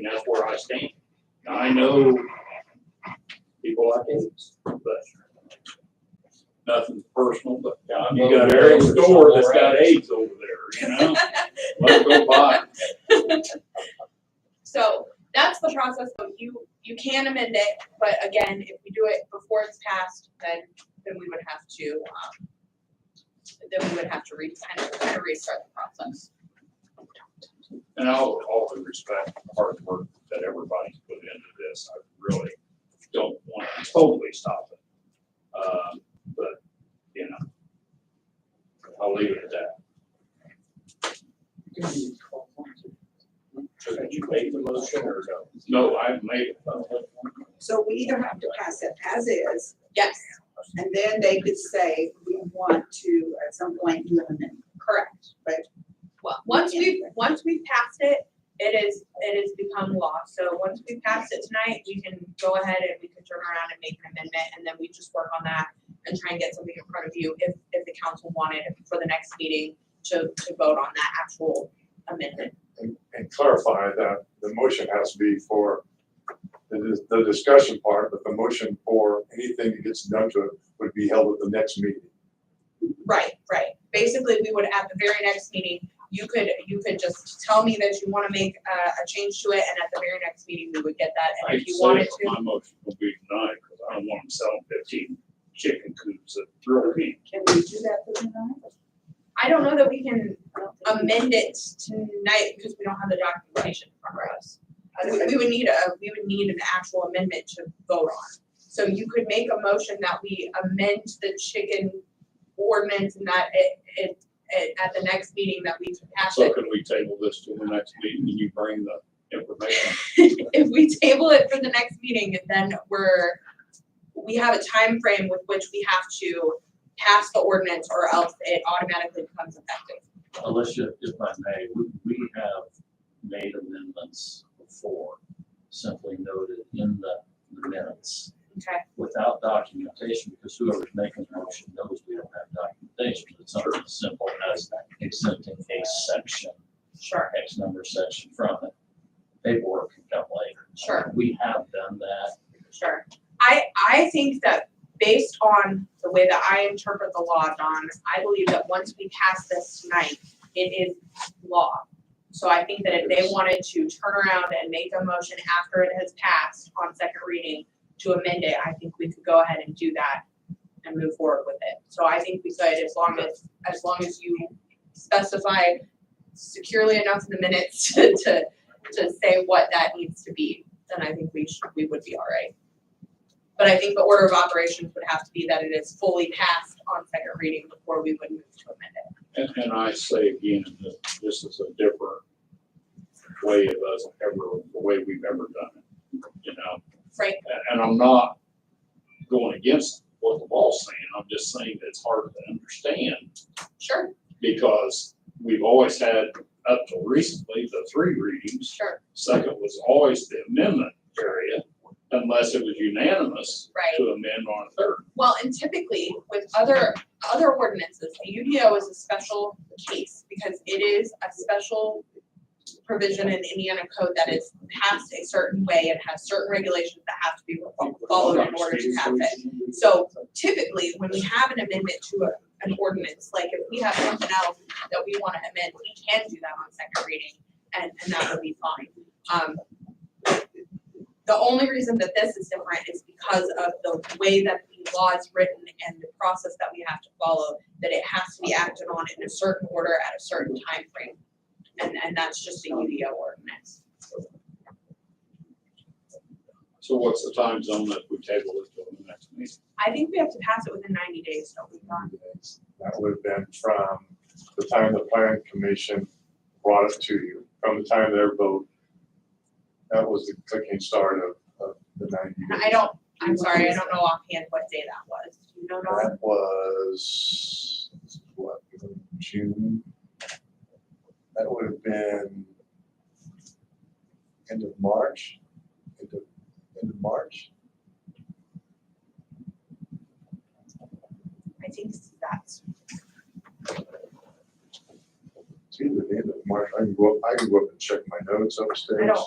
mean, that's where I stand. Now, I know people like AIDS, but nothing personal, but you got every store that's got AIDS over there, you know? Let them go buy it. So that's the process, so you can amend it, but again, if we do it before it's passed, then we would have to, kind of restart the process. And I'll always respect the hard work that everybody's put into this. I really don't want to totally stop it. But, you know, I'll leave it at that. So did you make the motion or no? No, I've made it. So we either have to pass it as is, Yes, and then they could say, we want to, at some point, do an amendment. correct. But Well, once we've passed it, it has become law. So once we pass it tonight, we can go ahead and we can turn around and make an amendment, and then we just work on that and try and get something in front of you if the council wanted for the next meeting to vote on that actual amendment. And clarify that the motion has to be for the discussion part, but the motion for anything that gets done to it would be held at the next meeting. Right. Basically, we would, at the very next meeting, you could just tell me that you want to make a change to it, and at the very next meeting, we would get that. And I'd if you say wanted to, my motion will be denied because I don't want them selling 15 chicken coops at Thrill King. can we do that for tonight? I don't know that we can amend it tonight because we don't have the documentation in front of us. We would need an actual amendment to vote on. So you could make a motion that we amend the chicken ordinance and that it at the next meeting that we could pass So it. can we table this to the next meeting and you bring the information? If we table it for the next meeting, then we have a time frame with which we have to pass the ordinance or else it automatically becomes effective. Alicia, if I may, we have made amendments before, simply noted in the minutes Okay, without documentation, because whoever's making the motion knows we don't have documentation. It's something as simple as exempting a section, sure, X number section from it. Paperwork can come later. Sure. We have done that. sure. I think that based on the way that I interpret the law, Don, I believe that once we pass this tonight, it is law. So I think that if they wanted to turn around and make a motion after it has passed on second reading to amend it, I think we could go ahead and do that and move forward with it. So I think we could, as long as you specify securely enough in the minutes to say what that needs to be, then I think we would be all right. But I think the order of operations would have to be that it is fully passed on second reading before we would move to amend it. And I say again, that this is a different way of us the way we've ever done it, you know? Frank? And I'm not going against what the law's saying, I'm just saying that it's hard to understand Sure, because we've always had, up till recently, the 3 readings. sure, Second was always the amendment area, unless it was unanimous right. to amend on a third. Well, and typically with other ordinances, the UDO is a special case because it is a special provision in Indiana code that is passed a certain way. It has certain regulations that have to be followed in order to pass it. So typically, when we have an amendment to an ordinance, like if we have something else that we want to amend, we can do that on second reading, and that would be fine. The only reason that this is different is because of the way that the law is written and the process that we have to follow, that it has to be acted on in a certain order at a certain time frame. And that's just a UDO ordinance. So what's the time zone that we table it till the next meeting? I think we have to pass it within 90 days, don't we, Don? That would have been from the time the planning commission brought it to you, from the time their vote. That was the clicking start of the 90 days. I'm sorry, I don't know offhand what day that was. Do you know, Don? That was, what, June? That would have been end of March, end of March. I think that's, It's either the end of March, I can go up and check my notes upstairs.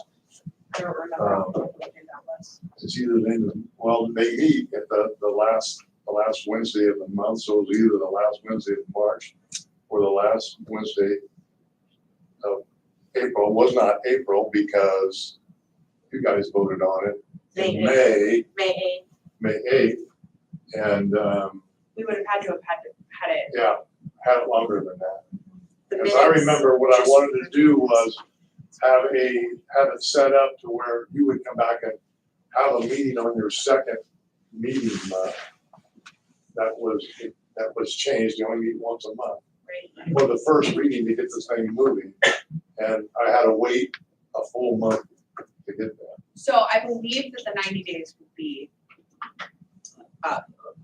I don't remember what day that was. It's either the end of, well, they meet at the last Wednesday of the month, so it was either the last Wednesday of March or the last Wednesday of April. It was not April because you guys voted on it in May 8th. May 8th. And, We would have had to have had it. yeah, had it longer than that. The Because I minutes, remember what I wanted to do was have it set up to where you would come back and have a meeting on your second meeting month. That was changed, you only meet once a month. Right. For the first reading to get this thing moving, and I had to wait a full month to get that. So I believe that the 90 days would be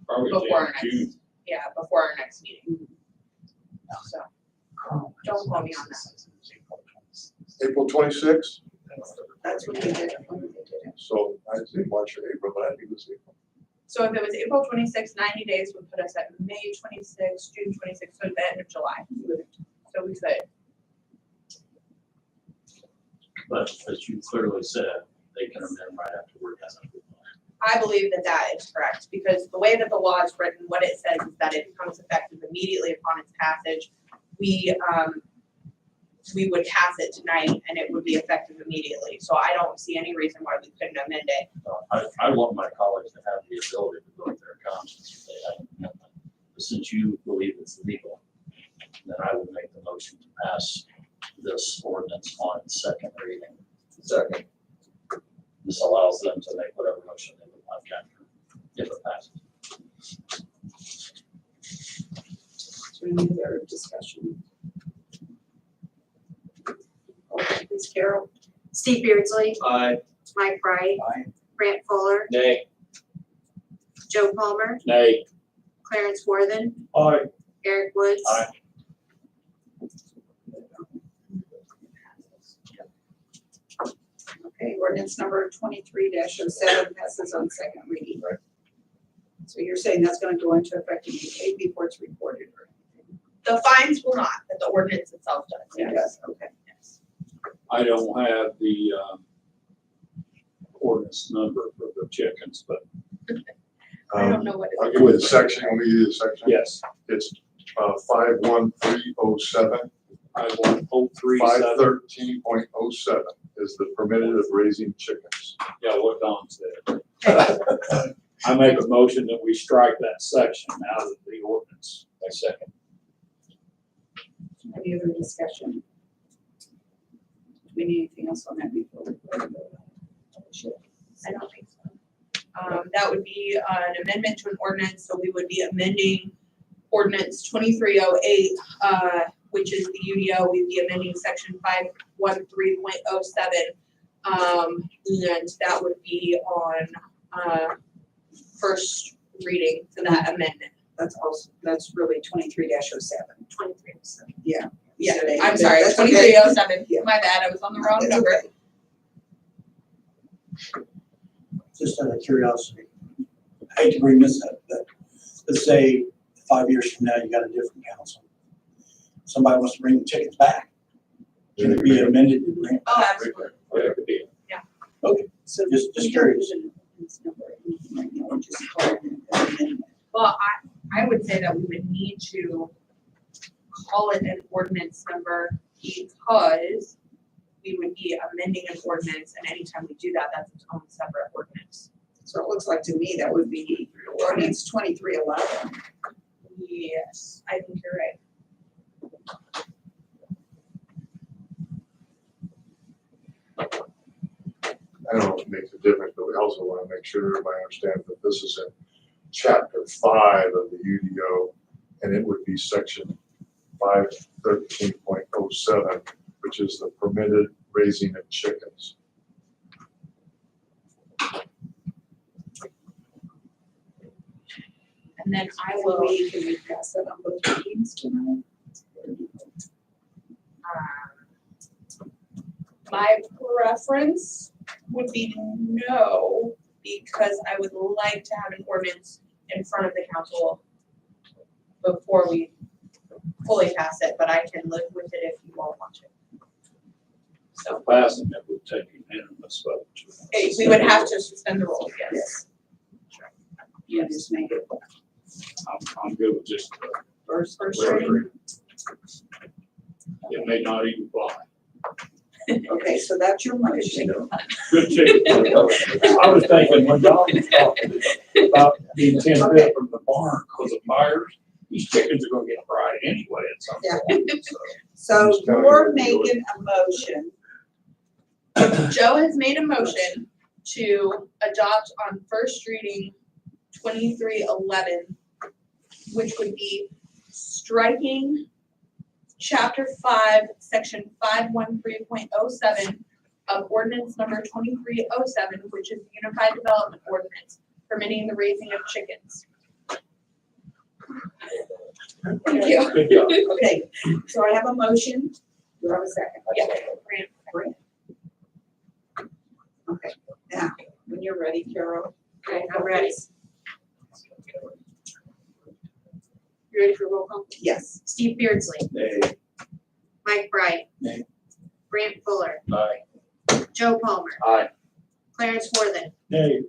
Probably before our June. next, before our next meeting. So, don't quote me on that. April 26th, that's what they did, when they did it. so I'd say March or April, but I think it was April. So if it was April 26th, 90 days would put us at May 26th, June 26th, so the end of July. So we could, But as you clearly said, they can amend right after we're done. I believe that that is correct, because the way that the law is written, what it says is that it becomes effective immediately upon its passage. We would pass it tonight and it would be effective immediately. So I don't see any reason why we couldn't amend it. I want my colleagues to have the ability to go to their conscience if they have an amendment. But since you believe it's legal, then I would make the motion to pass this ordinance on second reading. Second. This allows them to make whatever motion they would like after, if it passes. So any other discussion? Okay, please, Carol. Steve Beardsley, Aye. Mike Wright, Aye. Grant Fuller, Nay. Joe Palmer, Nay. Clarence Worthen, Aye. Eric Woods. Aye. Okay, ordinance number 23-07 passes on second reading. Right. So you're saying that's gonna go into effect immediately before it's recorded, or? The fines will not, but the ordinance itself does. Yes, okay. Yes. I don't have the ordinance number for the chickens, but I don't know what I'll it give you the section, let me give you the section. yes, It's 51307, 51307. 513.07 is the permitted of raising chickens. Yeah, what Don said. I make a motion that we strike that section out of the ordinance. I second. Any other discussion? Do we need anything else on that before we vote? I don't think so. That would be an amendment to an ordinance, so we would be amending ordinance 2308, which is the UDO. We'd be amending section 513.07. And that would be on, first reading for that amendment. That's also, that's really 23-07. 2307. Yeah. Yeah, So I'm sorry, that's okay. 2307. Yeah. My bad, I was on the wrong That's number. okay. Just out of curiosity, I hate to bring this up, but let's say 5 years from now, you got a different council. Somebody wants to bring the chickens back. Can it be amended to bring? Oh, absolutely. Yeah, it could be. Okay, So just curious. Right now, we're just calling it an amendment. Well, I would say that we would need to call it an ordinance number because we would be amending an ordinance, and anytime we do that, that's its own separate ordinance. So it looks like to me that would be ordinance 2311. Yes, I think you're right. I don't know if it makes a difference, but we also want to make sure everybody understands that this is in chapter 5 of the UDO, and it would be section 513.07, which is the permitted raising of chickens. And then I Can will, we pass that on both readings tonight? my preference would be no, because I would like to have an ordinance in front of the council before we fully pass it, but I can live with it if you all want to. So passing it would take unanimous vote. We would have to suspend the rules, yes. Yes. You just make it I'm good with just first. reading. It may not even fly. Okay, so that's your motion. Good chicken. I was thinking when Don was talking about being 10 feet from the barn because of fires, these chickens are gonna get fried anyway at some point. So, So you're making a motion. Joe has made a motion to adopt on first reading 2311, which would be striking chapter 5, section 513.07 of ordinance number 2307, which is the Unified Development Ordinance permitting the raising of chickens. Thank you. good job. Okay, so I have a motion. Do you have a second? Yeah. Brent. Okay, now, when you're ready, Carol. Okay, I'm ready. You ready for roll call? Yes. Steve Beardsley, Nay. Mike Bright. Nay. Brant Fuller, Aye. Joe Palmer, Aye. Clarence Worthen, Nay.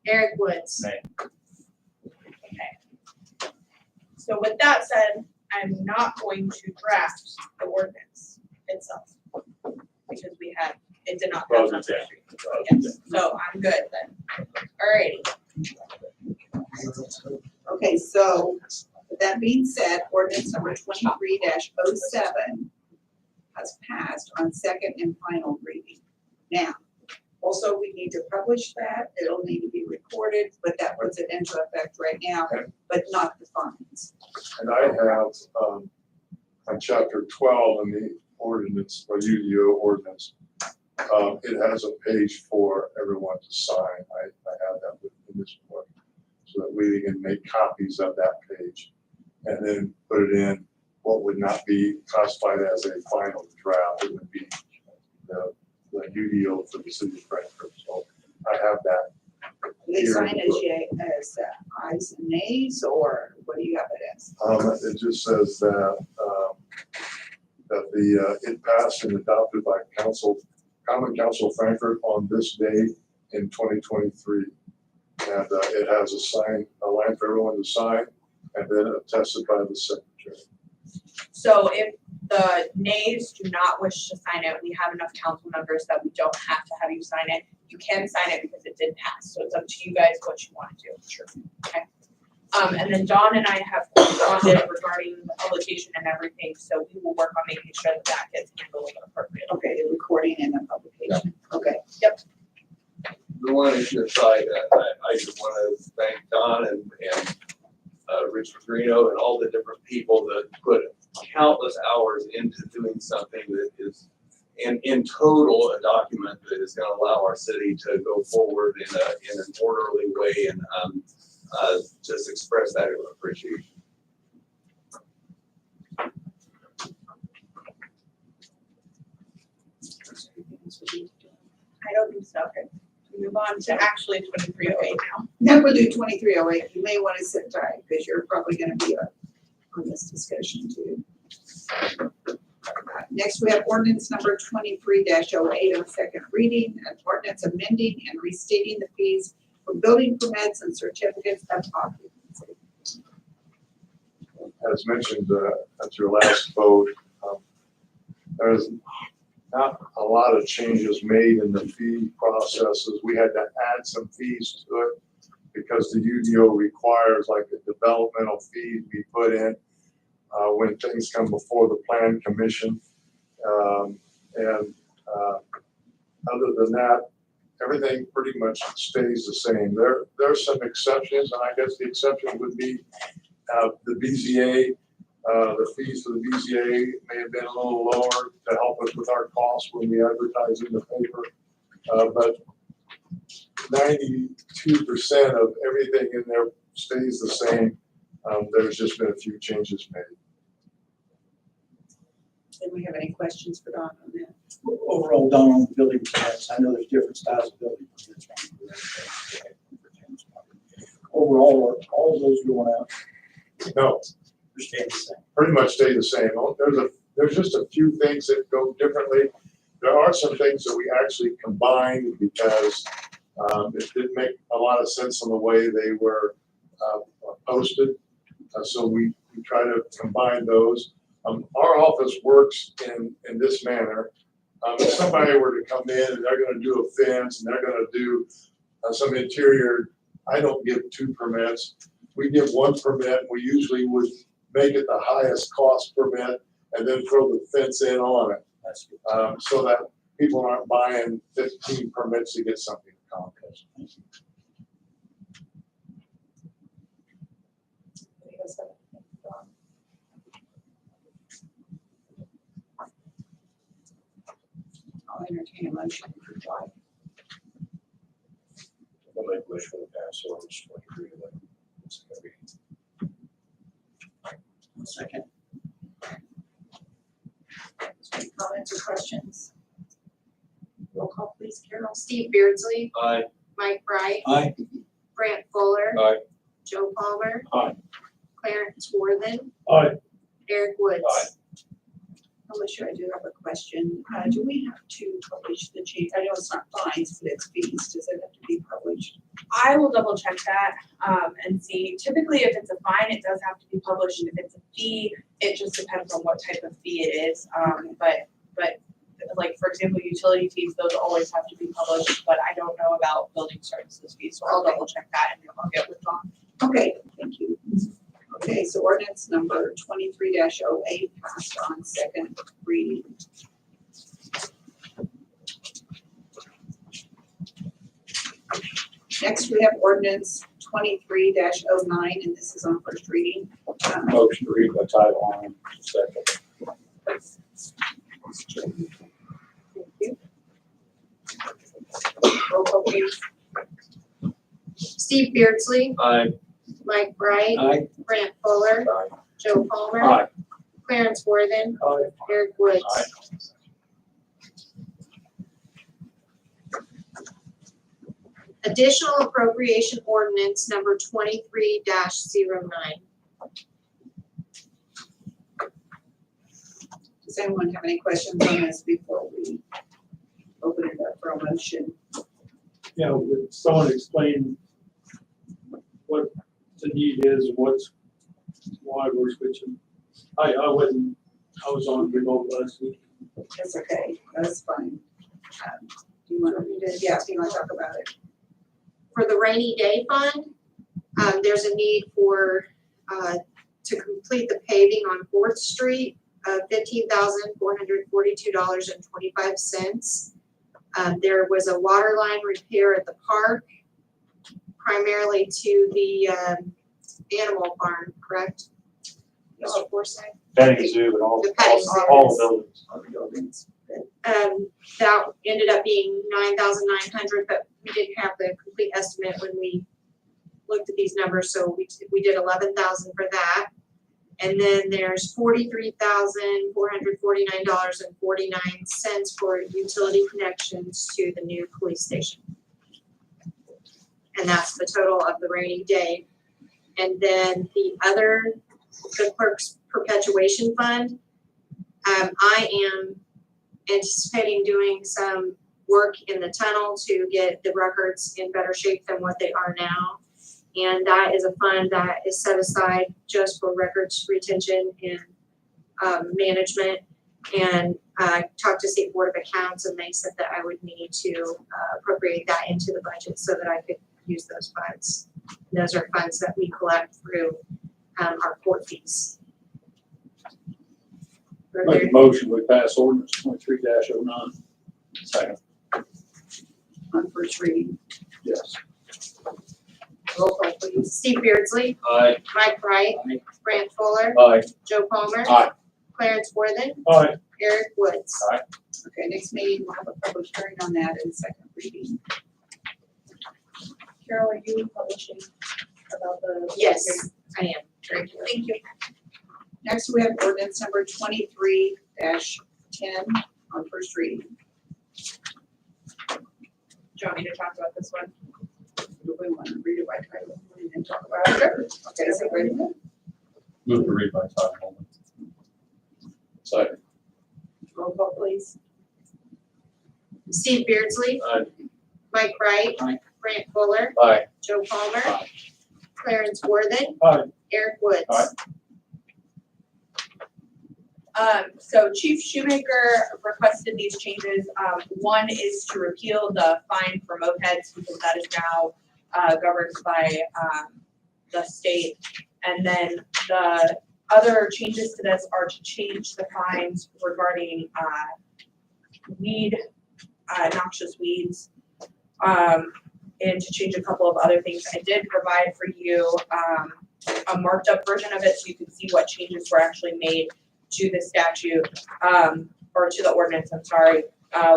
Eric Woods. Nay. So with that said, I'm not going to draft the ordinance itself because it did not pass. on first reading. Yes, so I'm good then. Alrighty. Okay, so with that being said, ordinance number 23-07 has passed on second and final reading. Now, also, we need to publish that. It'll need to be recorded, but that puts it into effect right now, but not the fines. And I have, on chapter 12 in the ordinance, or UDO ordinance, it has a page for everyone to sign. I have that in this book, so that we can make copies of that page and then put it in what would not be classified as a final draft. It would be the UDO for the city of Frankfurt. So I have that. Do they here sign in the as book. ayes and nays, or what do you have it as? It just says that, it passed and adopted by Common Council of Frankfurt on this day in 2023. And it has a line for everyone to sign, and then attested by the secretary. So if the nays do not wish to sign it, we have enough council members that we don't have to have you sign it. You can sign it because it did pass, so it's up to you guys what you want to do. Sure. Okay. And then Dawn and I have corresponded regarding the publication and everything, so we will work on making sure that that gets handled appropriately. Okay, the recording and the publication. Okay. The one issue aside, I just want to thank Don and Rich Petrino and all the different people that put countless hours into doing something that is in total a document that is going to allow our city to go forward in an orderly way, and just express that appreciation. I don't think so. Okay. We move on to actually 2308 now. Then we'll do 2308. You may want to sit tight because you're probably going to be on this discussion too. Next, we have ordinance number 23-08 on second reading, an ordinance amending and restating the fees for building permits and certificates of occupancy. As mentioned at your last vote, there's not a lot of changes made in the fee processes. We had to add some fees to it because the UDO requires like a developmental fee to be put in when things come before the plan commission. Other than that, everything pretty much stays the same. There's some exceptions, and I guess the exception would be the BZA. The fees for the BZA may have been a little lower to help us with our costs when we advertise in the paper. But 92% of everything in there stays the same. There's just been a few changes made. Do we have any questions for Don on that? Overall, down on building permits, I know there's different styles of building permits. Overall, are all of those going out? No, They're staying the same. pretty much stay the same. There's just a few things that go differently. there are some things that we actually combined because it didn't make a lot of sense on the way they were posted. So we try to combine those. Our office works in this manner. If somebody were to come in and they're gonna do a fence and they're gonna do some interior, I don't give 2 permits. We give 1 permit. We usually would make it the highest cost permit and then throw the fence in on it. That's good. So that people aren't buying 15 permits to get something accomplished. I'll entertain a motion if you'd like. I'll make a motion to pass ordinance 23 then. It's gonna be Second. Any comments or questions? Roll call, please, Carol. Steve Beardsley, Aye. Mike Bright, Aye. Brant Fuller. Aye. Joe Palmer. Aye. Clarence Worthen. Aye. Eric Woods. Aye. Alicia, I do have a question. Do we have to publish the change? I know it's not fines, but it's fees. Does it have to be published? I will double check that, and see. Typically, if it's a fine, it does have to be published. If it's a fee, it just depends on what type of fee it is. But like, for example, utility fees, those always have to be published, but I don't know about building services fees, so I'll double check that and I'll get with Dawn. Okay, thank you. Okay, so ordinance number 23-08 passed on second reading. Next, we have ordinance 23-09, and this is on first reading. Motion to read by title only. Second. Thank you. Roll call, please. Steve Beardsley, Aye. Mike Bright, Aye. Brant Fuller, Aye. Joe Palmer. Aye. Clarence Worthen. Aye. Eric Woods. Aye. Additional appropriation ordinance number 23-09. Does anyone have any questions on this before we open it up for a motion? Yeah, would someone explain what the need is, why we're switching? I was on remote last week. That's okay, that's fine. Do you want me to, yeah, do you want to talk about it? For the rainy day fund, there's a need for, to complete the paving on 4th Street, $15,442.25. There was a water line repair at the park, primarily to the, animal farm, correct? Y'all have foresight? Petting zoo and all, The petting all the zoo. buildings. On the buildings. That ended up being $9,900, but we didn't have the complete estimate when we looked at these numbers, so we did $11,000 for that. And then there's $43,449.49 for utility connections to the new police station. And that's the total of the rainy day. And then the clerk's perpetuation fund, I am anticipating doing some work in the tunnel to get the records in better shape than what they are now. And that is a fund that is set aside just for records retention and management. And I talked to State Board of Accounts and they said that I would need to appropriate that into the budget so that I could use those funds. Those are funds that we collect through our court fees. Make a motion, we pass ordinance 23-09. Second. On first reading. Yes. Roll call, please. Steve Beardsley, Aye. Mike Bright, Aye. Brant Fuller, Aye. Joe Palmer. Aye. Clarence Worthen, Aye. Eric Woods. Aye. Okay, next meeting, we'll have a public hearing on that in second reading. Carol, are you publishing about the? Yes, I am. Thank you. Next, we have ordinance number 23-10 on first reading. Do you want me to talk about this one? Do we want to read it by title and then talk about it? Okay, is it ready? Move to read by title only. Second. Roll call, please. Steve Beardsley. Aye. Mike Wright. Aye. Grant Fuller. Aye. Joe Palmer. Aye. Clarence Worthen. Aye. Eric Woods. Aye. So Chief Shoemaker requested these changes. One is to repeal the fine for mopeds because that is now governed by the state. And then the other changes to this are to change the fines regarding weed, noxious weeds, and to change a couple of other things. I did provide for you a marked up version of it so you can see what changes were actually made to the statute, or to the ordinance, I'm sorry.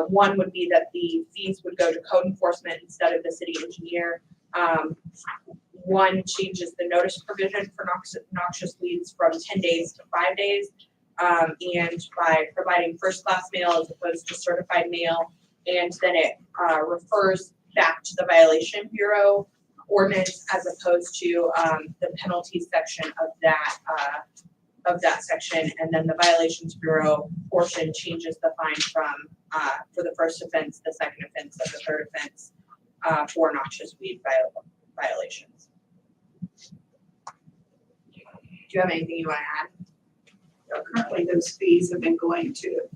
One would be that the fees would go to code enforcement instead of the city engineer. One changes the notice provision for noxious weeds from 10 days to 5 days. And by providing first class mail as opposed to certified mail. And then it refers back to the Violation Bureau ordinance as opposed to the penalties section of that section, and then the Violations Bureau portion changes the fine from, for the first offense, the second offense, and the third offense, for noxious weed violations. Do you have anything you want to add? Currently, those fees have been going to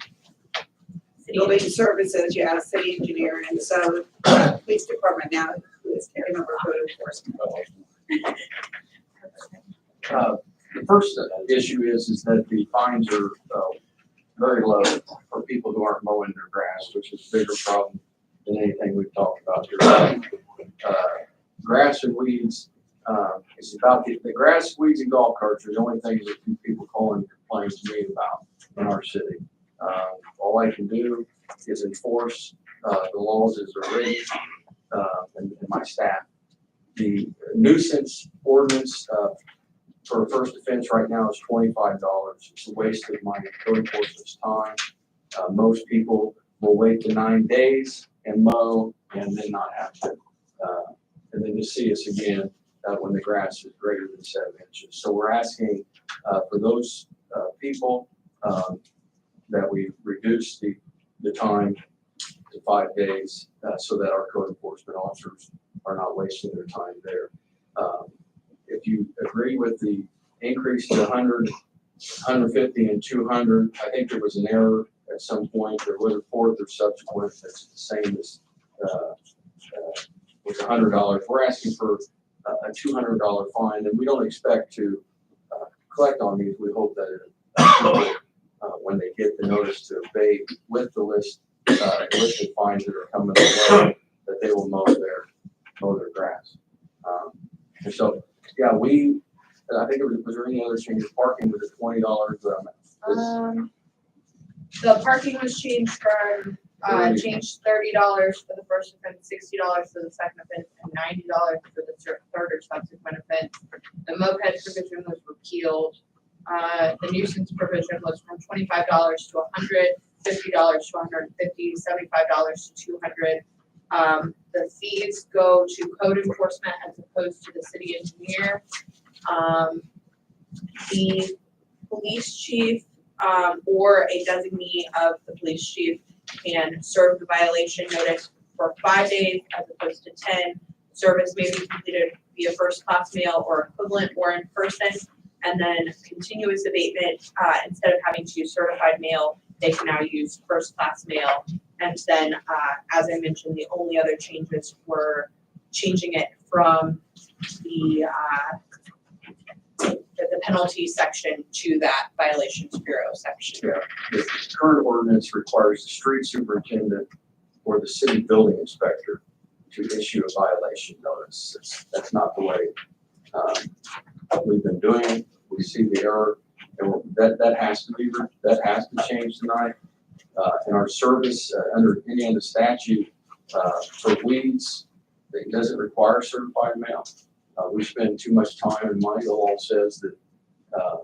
City building services, city engineer, and so police department now, who is taking over code enforcement. The first issue is that the fines are very low for people who aren't mowing their grass, which is a bigger problem than anything we've talked about here. Grass and weeds, it's about the grass, weeds, and golf carts are the only things that people call and complain to me about in our city. All I can do is enforce the laws as they're written, and my staff. The nuisance ordinance for a first offense right now is $25. It's a waste of my code enforcement's time. Most people will wait to 9 days and mow and then not have to. And then to see us again when the grass is greater than 7 inches. So we're asking for those people that we reduce the time to 5 days so that our code enforcement officers are not wasting their time there. If you agree with the increase to 100, 150, and 200, I think there was an error at some point. There was a fourth or subsequent that's the same as with $100. We're asking for a $200 fine, and we don't expect to collect on these. We hope that when they get the notice to abate with the list of fines that are coming their way, that they will mow their grass. And so, yeah, I think was there any other changes? Parking was at $20. The parking was changed from, changed $30 for the first offense, $60 for the second offense, and $90 for the third or subsequent offense. The moped provision was repealed. The nuisance provision was from $25 to $100, $50 to $150, $75 to $200. The fees go to code enforcement as opposed to the city engineer. The police chief or a designee of the police chief can serve the violation notice for 5 days as opposed to 10. Service may be completed via first class mail or equivalent or in person. And then continuous abatement, instead of having to use certified mail, they can now use first class mail. And then, as I mentioned, the only other changes were changing it from the penalty section to that Violations Bureau section. Yeah, the current ordinance requires the street superintendent or the city building inspector to issue a violation notice. That's not the way we've been doing it. We see the error, and that has to change tonight. In our service under Indiana statute for weeds, it doesn't require certified mail. We spend too much time and money. The law says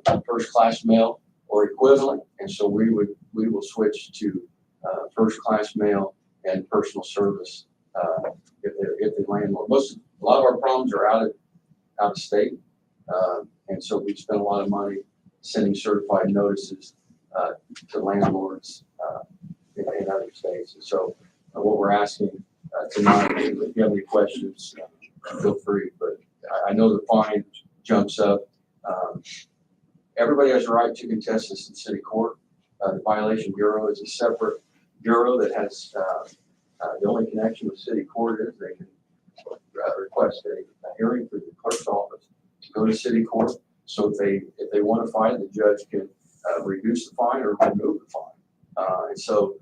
that first class mail or equivalent, and so we will switch to first class mail and personal service if the landlord. A lot of our problems are out of state, and so we spend a lot of money sending certified notices to landlords in other states. And so what we're asking tonight. If you have any questions, feel free, but I know the fine jumps up. Everybody has a right to contest this in city court. The violation bureau is a separate bureau that has, the only connection with city court is they can request a hearing through the clerk's office to go to city court. So if they want to fine, the judge can reduce the fine or remove the fine. And so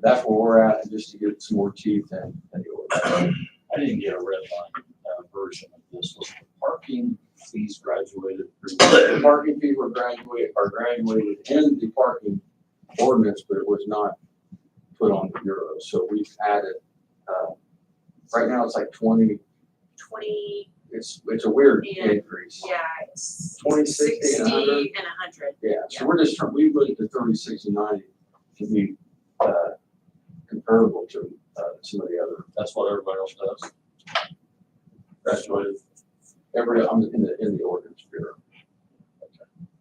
that's where we're at, and just to get some more teeth and I didn't get a red line version of this. Was the parking fees graduated through? the parking fees were graduated in the parking ordinance, but it was not put on the bureau. So we've added, right now it's like 20, 20, it's a weird Yeah. increase. yeah, it's 20, 60, and 100. and 100. Yeah, so we're just, we looked at 30, 60, 90 to be comparable to some of the other, That's what everybody else does. Graduated. I'm in the ordinance bureau.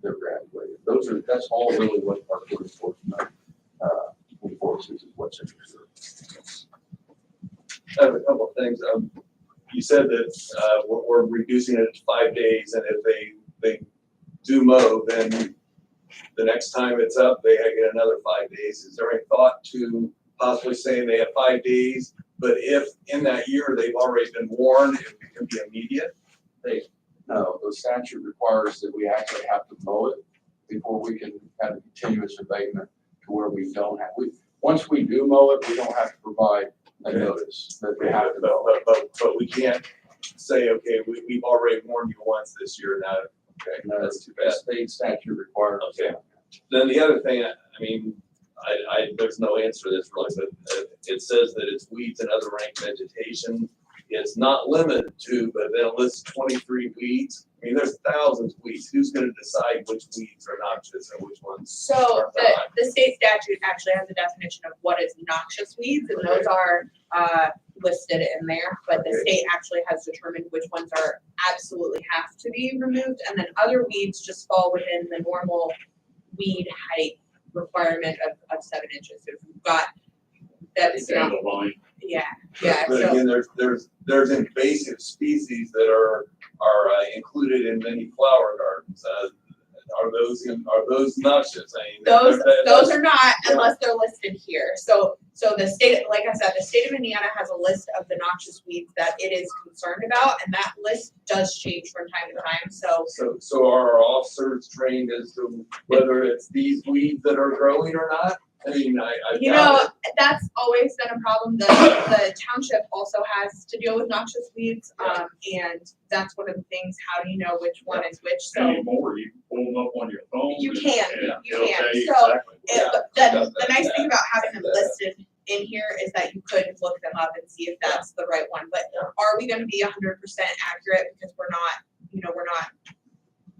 They're graduated. That's all really what our court enforcement enforces, is what's in the I have a couple of things. You said that we're reducing it to 5 days, and if they do mow, then the next time it's up, they get another 5 days. Is there any thought to possibly saying they have 5 days, but if in that year they've already been warned, it can be immediate? No, the statute requires that we actually have to mow it before we can have a continuous abatement to where we don't have, once we do mow it, we don't have to provide a notice that we have to mow it. But we can't say, okay, we've already warned you once this year, now, okay, No, that's too the bad. state statute requires. Okay. Then the other thing, I mean, there's no answer to this really, but it says that it's weeds and other rank vegetation. It's not limited to, but then it lists 23 weeds. I mean, there's thousands of weeds. Who's gonna decide which weeds are noxious and which ones? So are not? the state statute actually has a definition of what is noxious weeds, and those are listed in there. But the Okay. state actually has determined which ones are absolutely have to be removed, and then other weeds just fall within the normal weed height requirement of 7 inches. If you've got, that's not, Dandelion. yeah, But so, again, there's invasive species that are included in many flower gardens. Are those noxious? I mean, those are not Yeah. unless they're listed here. So the state, like I said, the state of Indiana has a list of the noxious weeds that it is concerned about, and that list does change from time to time, so. So are our officers trained as to whether it's these weeds that are growing or not? I mean, I You doubt know, it. that's always been a problem. The township also has to deal with noxious weeds. And that's one of the things, how do you know which one is which? So Anymore, you can pull them up on your phone. You and- can, and you it'll can. tell you So, exactly. the nice thing about having them listed in here is that you could look them up and see if that's the right one. But are we gonna be 100% accurate because we're not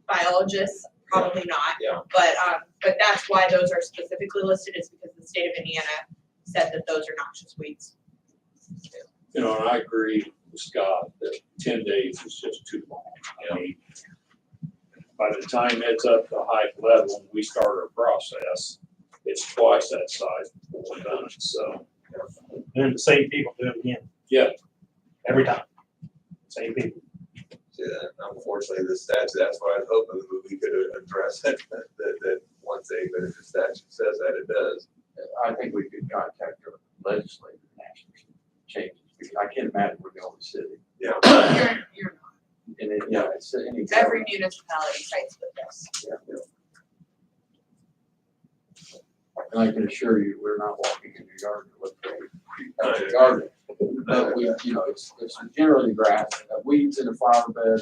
biologists? Probably not. Yeah. But that's why those are specifically listed, is because the state of Indiana said that those are noxious weeds. You know, and I agree with Scott that 10 days is just too long. I mean, by the time it's up to high level, and we start our process, it's twice that size before we're done, so. And the same people do it again. Yeah. Every time. Same people. Unfortunately, the statute, that's why I was hoping that we could address it, that once but if the statute says that, it does. I think we could contact our legislature and ask for some changes, because I can't imagine we're going to city. Yeah. You're And it, yeah, it's any. every municipality fights with this. Yeah. And I can assure you, we're not walking in your yard to look for a garden. But we, you know, it's generally grass, weeds in a flower bed,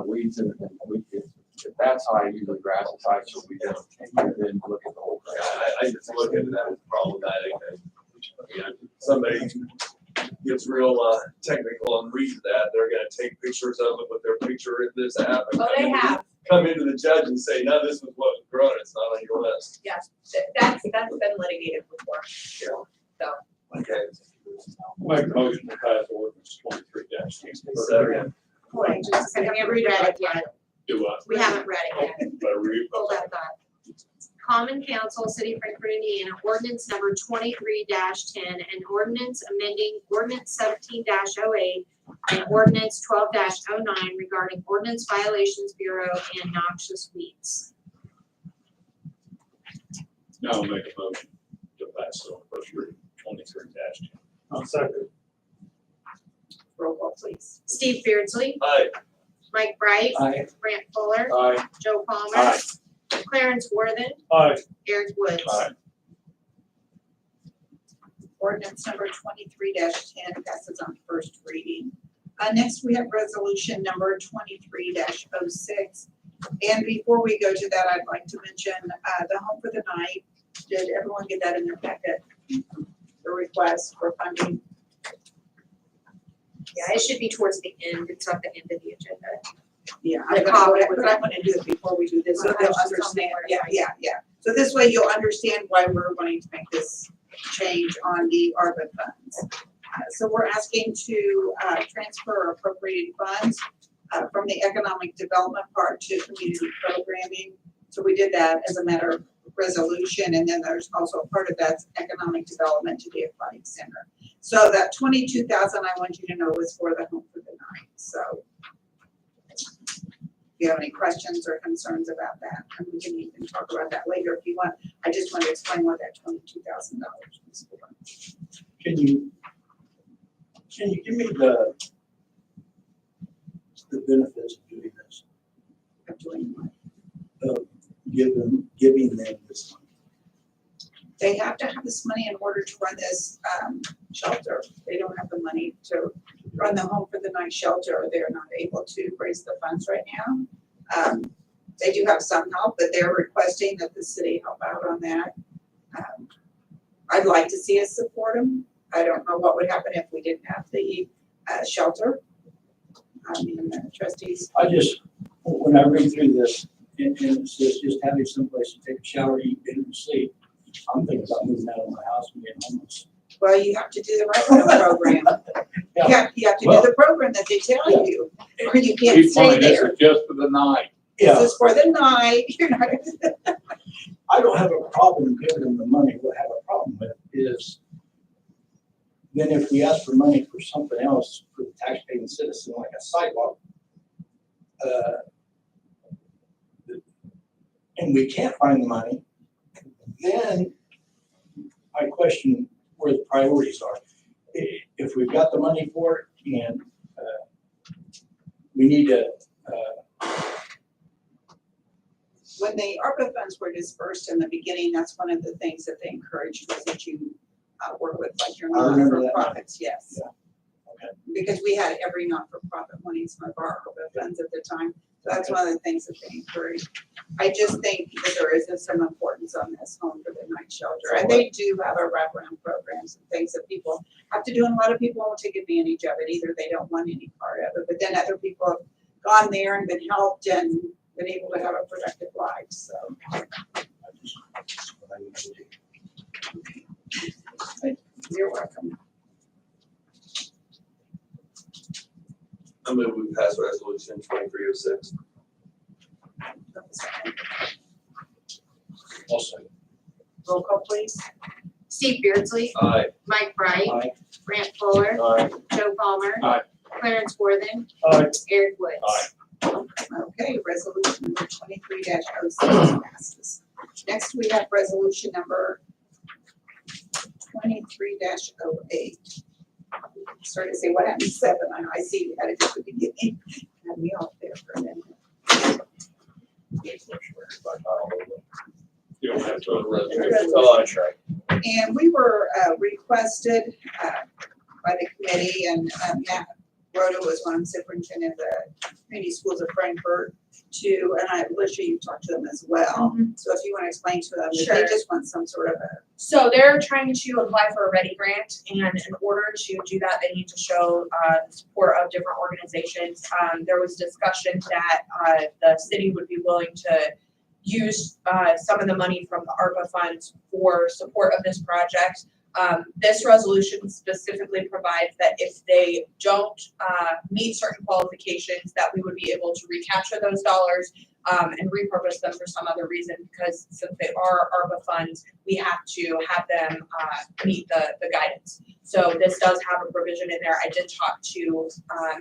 weeds in, if that's high, usually grass is high, so we just, and then look at the whole Yeah, grass. I just look at that as problematic, and, you know, somebody gets real, technical and reads that, they're gonna take pictures of it with their picture in this app. and Oh, they come into- have, Come into the judge and say, no, this was what was grown, it's not on your list. yes, that's been litigated before. Okay. Make a motion to pass ordinance 23-67. Second. Hold on, just a second, we haven't read it yet. Do what? We haven't read it yet. Better read. Hold that thought. Common Council, City of Frankfort, Indiana, ordinance number 23-10, and ordinance amending ordinance 17-08 and ordinance 12-09 regarding ordinance violations bureau and noxious weeds. Now I'll make a motion to pass on first reading, 23-10. I'll second. Roll call, please. Steve Beardsley, Aye. Mike Bright, Aye. Grant Fuller, Aye. Joe Palmer, Aye. Clarence Worthen, Aye. Eric Woods. Aye. Ordinance number 23-10 passes on first reading. Next, we have resolution number 23-06. And before we go to that, I'd like to mention the Home for the Night. Did everyone get that in their packet? The request for funding? Yeah, it should be towards the end. It's at the end of the agenda. Yeah, The I'm gonna, copy but I want to do it before we do this, so Well, they'll just tell me understand, where yeah. So this way you'll understand why we're wanting to make this change on the ARPA funds. So we're asking to transfer appropriated funds from the economic development part to community programming. So we did that as a matter of resolution, and then there's also a part of that's economic development to the aquatic center. So that 22,000 I want you to know was for the Home for the Night, so. If you have any questions or concerns about that, and we can even talk about that later if you want. I just want to explain what that $22,000 is for. Can you give me the benefits of doing this? Of doing what? Of giving them this money? They have to have this money in order to run this shelter. They don't have the money to run the Home for the Night shelter. They're not able to raise the funds right now. They do have some help, but they're requesting that the city help out on that. I'd like to see us support them. I don't know what would happen if we didn't have the shelter. I mean, the trustees. When I read through this, and it says just having someplace to take a shower, eat, dinner, and sleep, I'm thinking about moving out of my house and getting homeless. Well, you have to do the right program. You have to do the program that they tell you, or you can't Keep stay going, this there. is just for the night. This is for the night. You're not. I don't have a problem giving them the money. What I have a problem with is then if we ask for money for something else for the taxpaying citizen, like a sidewalk, and we can't find the money, then I question where the priorities are. If we've got the money for it and we need to, When the ARPA funds were dispersed in the beginning, that's one of the things that they encouraged was that you work with like your I remember that. not-for-profits, yes. Yeah. Okay. Because we had every not-for-profit wanting some of our ARPA funds at the time. So that's one of the things that they encourage. I just think that there is some importance on this Home for the Night shelter. And they do have a wraparound programs and things that people have to do, and a lot of people won't take advantage of it. Either they don't want any part of it, but then other people have gone there and been helped and been able to have a productive life, so. that's what I need to do. You're welcome. I move we pass resolution 2306. Also, Roll call, please. Steve Beardsley, Aye. Mike Bright, aye. Grant Fuller, Aye. Joe Palmer, Aye. Clarence Worthen, Aye. Eric Woods. Aye. Okay, resolution number 23-06 passes. Next, we have resolution number 23-08. Started to say, what happened to 7? I see you had it at the beginning. Had me off there for a minute. You don't have to. Oh, that's right. And we were requested by the committee, and Matt Rhoda was one superintendent of the community schools of Frankfurt to, and Alicia, you talked to them as well. So if you want to explain to them, if they Sure. just want some sort of a, So they're trying to apply for a Ready grant, and in order to do that, they need to show the support of different organizations. There was discussion that the city would be willing to use some of the money from the ARPA funds for support of this project. This resolution specifically provides that if they don't meet certain qualifications, that we would be able to recapture those dollars and repurpose them for some other reason, because since they are ARPA funds, we have to have them meet the guidance. So this does have a provision in there. I did talk to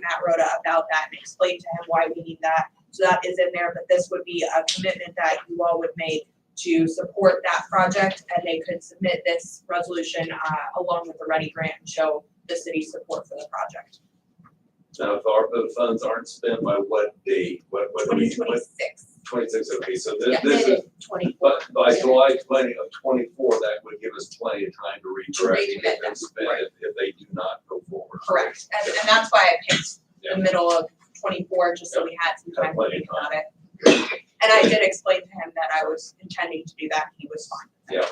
Matt Rhoda about that and explain to him why we need that. So that is in there, but this would be a commitment that you all would make to support that project, and they could submit this resolution along with the Ready Grant and show the city's support for the project. Now, if ARPA funds aren't spent by what date, what do we, what, 2026. 26, okay, so Yeah, this is, Committed 24. but by July 20 of 24, that would give us plenty of time to redirect recommit it them, and spend right. it if they do not go forward. Correct, and that's why I picked Yeah. the middle of 24, just so we had some Have time to plenty think of about it. And I did explain to him that I was intending to do that, he was fine. Yeah,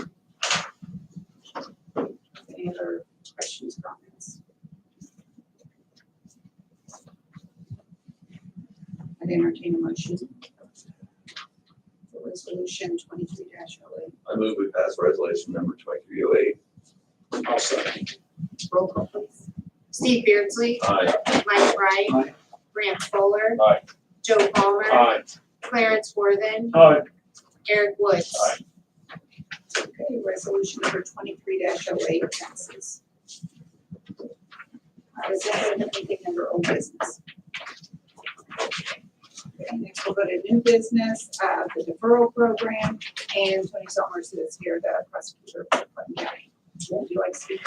good. Any other questions, comments? I'd entertain a motion. For resolution 23-08. I move we pass resolution number 2308. I'll second. Roll call, please. Steve Beardsley, Aye. Mike Wright, Aye. Grant Fuller. Aye. Joe Palmer. Aye. Clarence Worthen, Aye. Eric Woods. Aye. Okay, resolution number 23-08 passes. Is there anything under old business? Okay, next we'll go to new business, the deferral program, and Tony Summers is here, the prosecutor for Clinton County. Would you like to speak?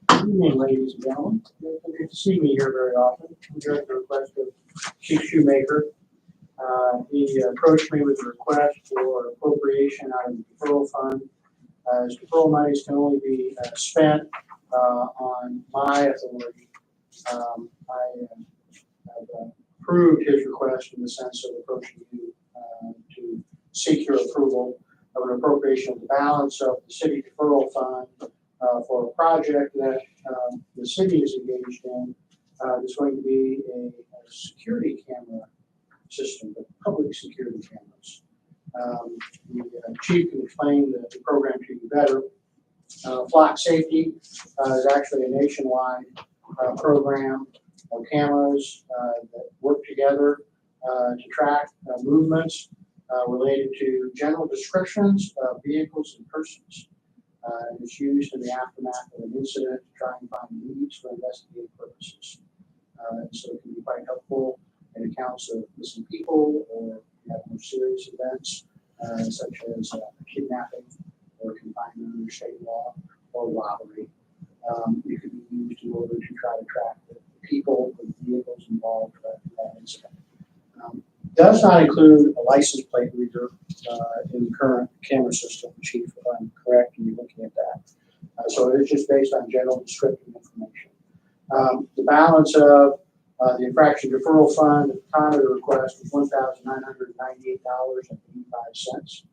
Good evening, ladies and gentlemen. Good to see me here very often. I'm here at the request of Chief Shoemaker. He approached me with a request for appropriation out of the deferral fund. As deferral monies can only be spent on my authority, I have approved his request in the sense of approaching you to seek your approval of an appropriation of the balance of the city deferral fund for a project that the city is engaged in. There's going to be a security camera system, but public security cameras. The chief can explain the program to you better. Flock Safety is actually a nationwide program of cameras that work together to track movements related to general descriptions of vehicles and persons. It's used in the aftermath of an incident to try and find leads for investigative purposes. So it can be quite helpful in accounts of missing people or more serious events such as kidnapping or confinement under state law or robbery. It could be used in order to try to track the people or vehicles involved in that incident. Does not include a license plate reader in the current camera system, Chief, if I'm correct in looking at that. So it is just based on general descriptive information. The balance of the infraction deferral fund at the time of the request was $1,998.85.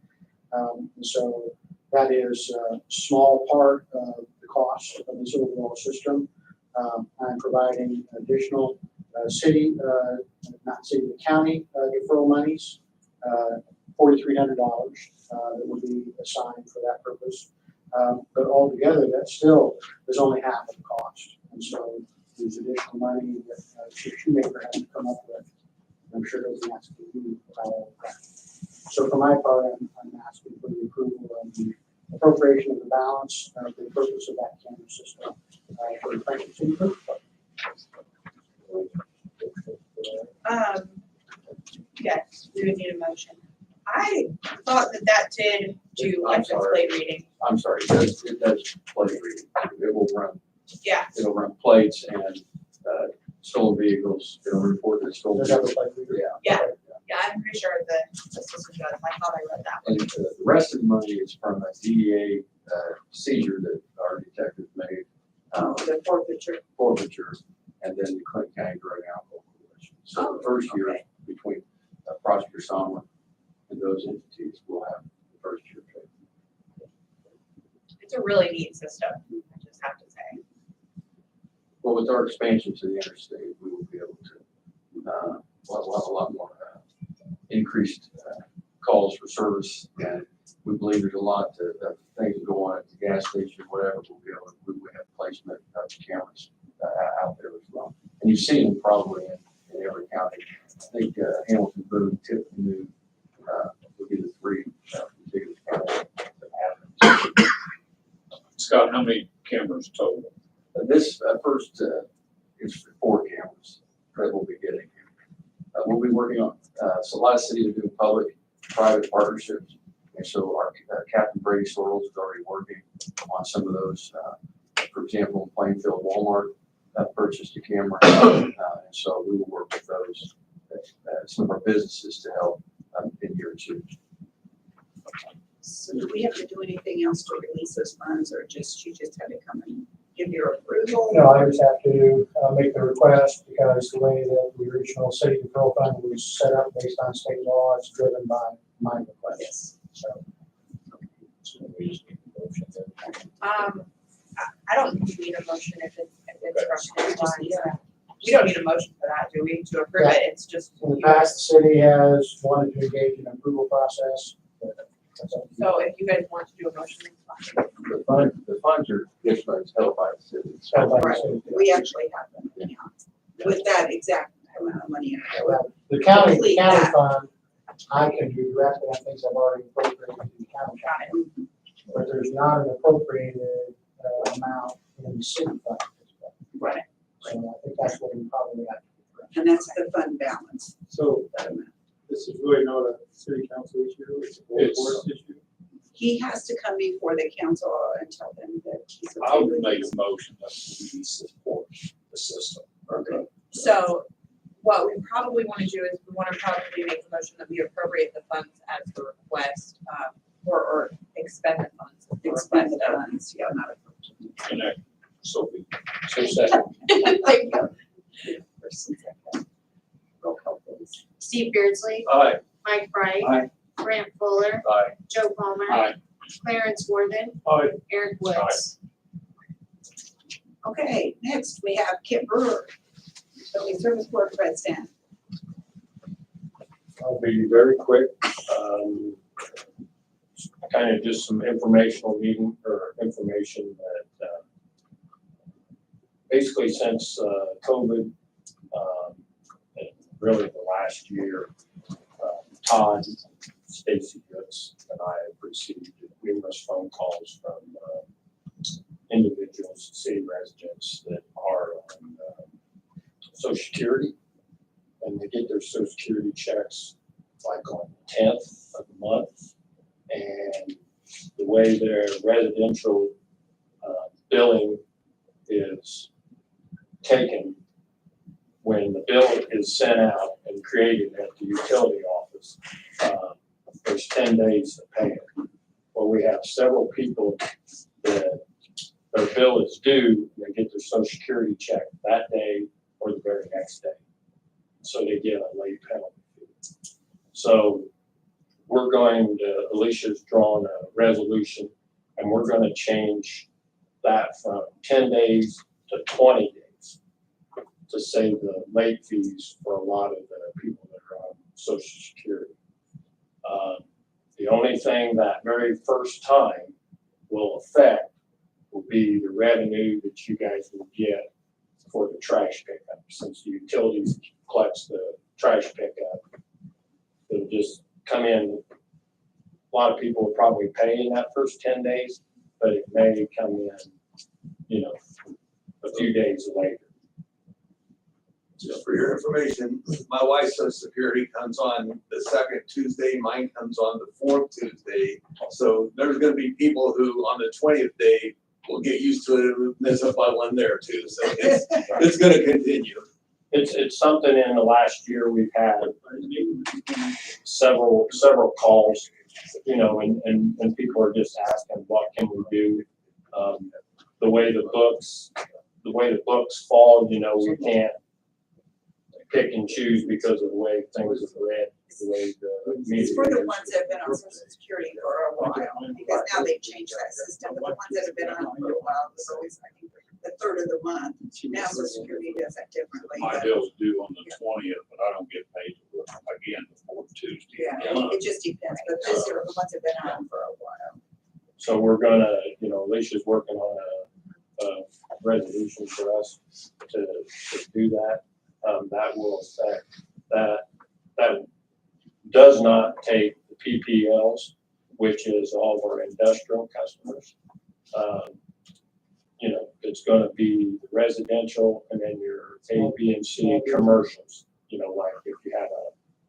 And so that is a small part of the cost of this overall system. I'm providing additional county deferral monies, $4,300 that will be assigned for that purpose. But altogether, that still is only half of the cost. And so there's additional money that Chief Shoemaker has to come up with. I'm sure he'll be asking you about all of that. So for my part, I'm asking for the approval of the appropriation of the balance for the purpose of that camera system for the Franklin City Police Department. Yes, we would need a motion. I thought that did do I'm license sorry. plate reading. I'm sorry, it does plate reading. It will run, Yeah, it'll run plates and stolen vehicles. It'll report the stolen Does that vehicles. look like we do? yeah, I'm pretty sure the system does. I thought I read that. And the rest of the money is from a DEA seizure that our detectives made, The forfeiture, and then the Clinton County Drug and Alcohol Coalition. So the first year okay. between Prosecutor Sommer and those entities will have the first year paid. It's a really neat system, I just have to say. Well, with our expansion to the interstate, we will be able to we'll have a lot more increased calls for service, and we believe there's a lot of things that go on at the gas station or whatever. We have placement of cameras out there as well. And you've seen them probably in every county. I think Hamilton, Boone, Tiffin, New would be the three biggest counties that have them. Scott, how many cameras total? This first is 4 cameras that we'll be getting. We'll be working on, so a lot of cities are doing public-private partnerships. And so our Captain Brady Sorrells is already working on some of those. For example, in Plainfield, Walmart purchased a camera. And so we will work with those, some of our businesses to help in year 2. So do we have to do anything else to release those funds, or just, you just had to come and give your approval? No, I just have to make the request because the way that the original city control fund was set up based on state law, it's driven by my request. Yes. So, we just need a motion then. I don't think we need a motion if it's from We just need the We don't need a motion for that, do we, to approve it? It's just. in the past, the city has wanted to engage in an approval process. But that's up to you. So if you guys want to do a motion, it's fine. The funds are gift funds held by the city. Held by the Right. city. We actually have them now, with that exact amount of money in it. Well, The county Complete that. fund, I can do directly on things I've already appropriated to the county. fund. But there's not an appropriated amount in the city fund. Right, So I think that's what we probably have to do. and that's the fund balance, So that amount. this is really not a city council issue, it's a board issue. He has to come before the council and tell them that he's I okay would with make it. a motion that we support the system. Okay. So what we probably want to do is we want to probably make a motion that we appropriate the funds as the request, or expend the funds. at the Expend the request of- funds, yeah, not a. And that, so we, So second, There you go. First and second. Roll call, please. Steve Beardsley, Aye. Mike Bright, Aye. Grant Fuller, Aye. Joe Palmer, aye, Clarence Worthing, Aye. Eric Woods. Okay, next we have Kip Brewer, Building Service Board President. I'll be very quick. Kind of just some informational meeting or information that basically since COVID, and really the last year, Todd, Stacy Goods, and I have received numerous phone calls from individuals, city residents that are on Social Security, and they get their Social Security checks like on the 10th of the month. And the way their residential billing is taken, when the bill is sent out and created at the utility office, there's 10 days to pay it. Well, we have several people that their bill is due, and they get their Social Security check that day or the very next day. So they get a late penalty fee. So we're going to, Alicia's drawn a resolution, and we're gonna change that from 10 days to 20 days to save the late fees for a lot of the people that are on Social Security. The only thing that very first time will affect will be the revenue that you guys will get for the trash pickup. Since the utilities collects the trash pickup, it'll just come in. A lot of people will probably pay in that first 10 days, but it may come in, a few days later. Just for your information, my wife's Social Security comes on the second Tuesday, mine comes on the fourth Tuesday. So there's gonna be people who on the 20th day will get used to it and miss up on one there too. So it's gonna continue. It's something in the last year we've had several calls, and people are just asking, what can we do? The way the books fall, we can't pick and choose because of the way things have read, the way the media. It's for the ones that have been on Social Security for a while, because now they've changed that system, but the ones that have been on for a while, it's always, I think, the third of the month. Now Social Security does that differently. My but- bill's due on the 20th, but I don't get paid till again the fourth Tuesday. Yeah, it just depends, but this year, the ones have been on for a while. So we're gonna, Alicia's working on a resolution for us to do that. That will affect, that does not take the PPLs, which is all of our industrial customers. It's gonna be residential and then your A, B, and C commercials. Like if you have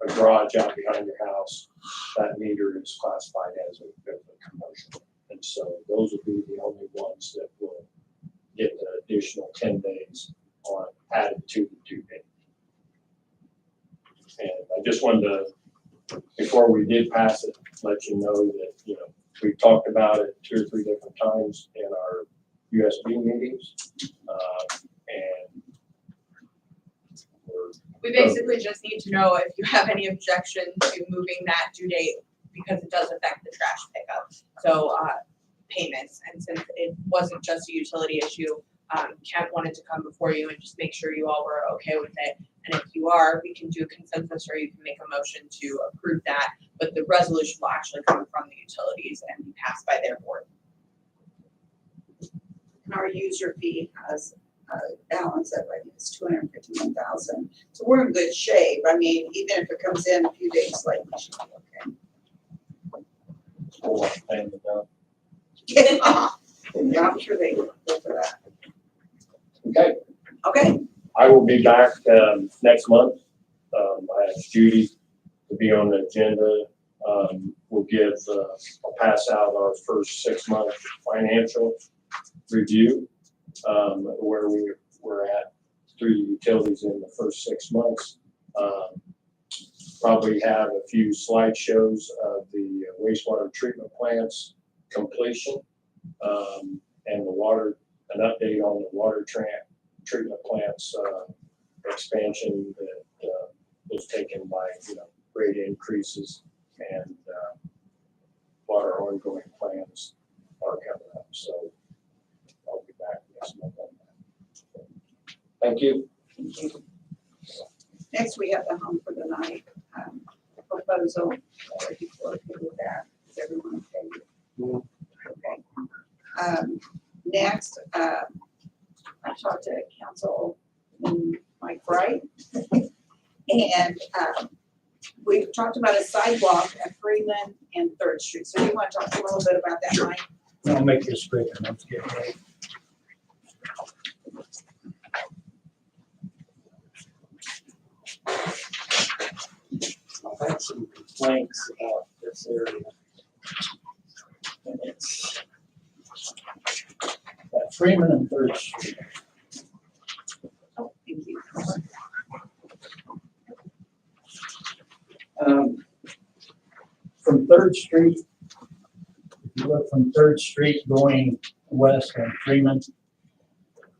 a garage out behind your house, that meter is classified as a commercial. And so those will be the only ones that will get the additional 10 days on added to the due date. And I just wanted to, before we did pass it, let you know that, we talked about it 2 or 3 different times in our USB meetings. And We basically just need to know if you have any objection to moving that due date because it does affect the trash pickup. So, payments, and since it wasn't just a utility issue, Kent wanted to come before you and just make sure you all were okay with it. And if you are, we can do consensus or you can make a motion to approve that, but the resolution will actually come from the utilities and be passed by their board. And our user fee has, balance of, I think it's 251,000. So we're in good shape. I mean, even if it comes in a few days late, we should be we'll pay them down. okay. Yeah, I'm sure they will go for that. Okay. Okay, I will be back next month. I asked Judy to be on the agenda. I'll pass out our first 6-month financial review, where we're at through the utilities in the first 6 months. Probably have a few slideshows of the wastewater treatment plants completion, and an update on the water treatment plants expansion that was taken by rate increases, and what our ongoing plans are coming up. So I'll be back next month on that. Thank you. next we have the home for the night proposal. If you feel okay with that, is everyone okay? Okay. Next, I talked to Councilman Mike Bright, and we've talked about a sidewalk at Freeman and Third Street. So you want to talk a little bit about that, Mike? I'll make this quick and let's get ready. I've had some complaints about this area. And it's at Freeman and Third Street. Oh, thank you. From Third Street, if you look from Third Street going west on Freeman,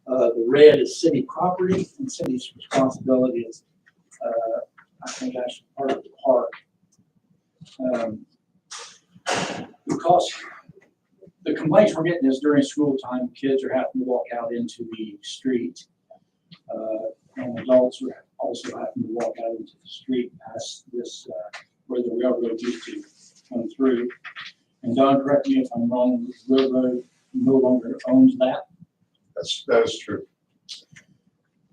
the red is city property and city's responsibility is, I think, actually part of the park. Because the complaints we're getting is during school time, kids are having to walk out into the street. And adults are also having to walk out into the street past this, where the railroad used to come through. And Don, correct me if I'm wrong, the railroad no longer owns that. That is true.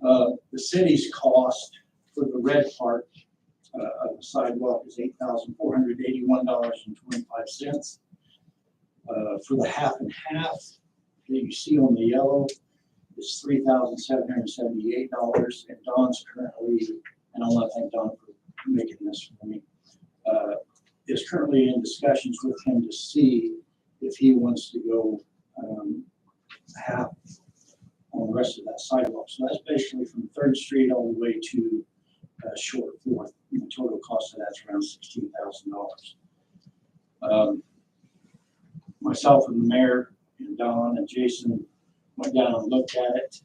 The city's cost for the red part of the sidewalk is $8,481.25. For the half and half that you see on the yellow is $3,778. And Don's currently, and I want to thank Don for making this for me, is currently in discussions with him to see if he wants to go half on the rest of that sidewalk. So that's basically from Third Street all the way to Short Fourth. The total cost of that's around $16,000. Myself and the mayor and Don and Jason went down and looked at it.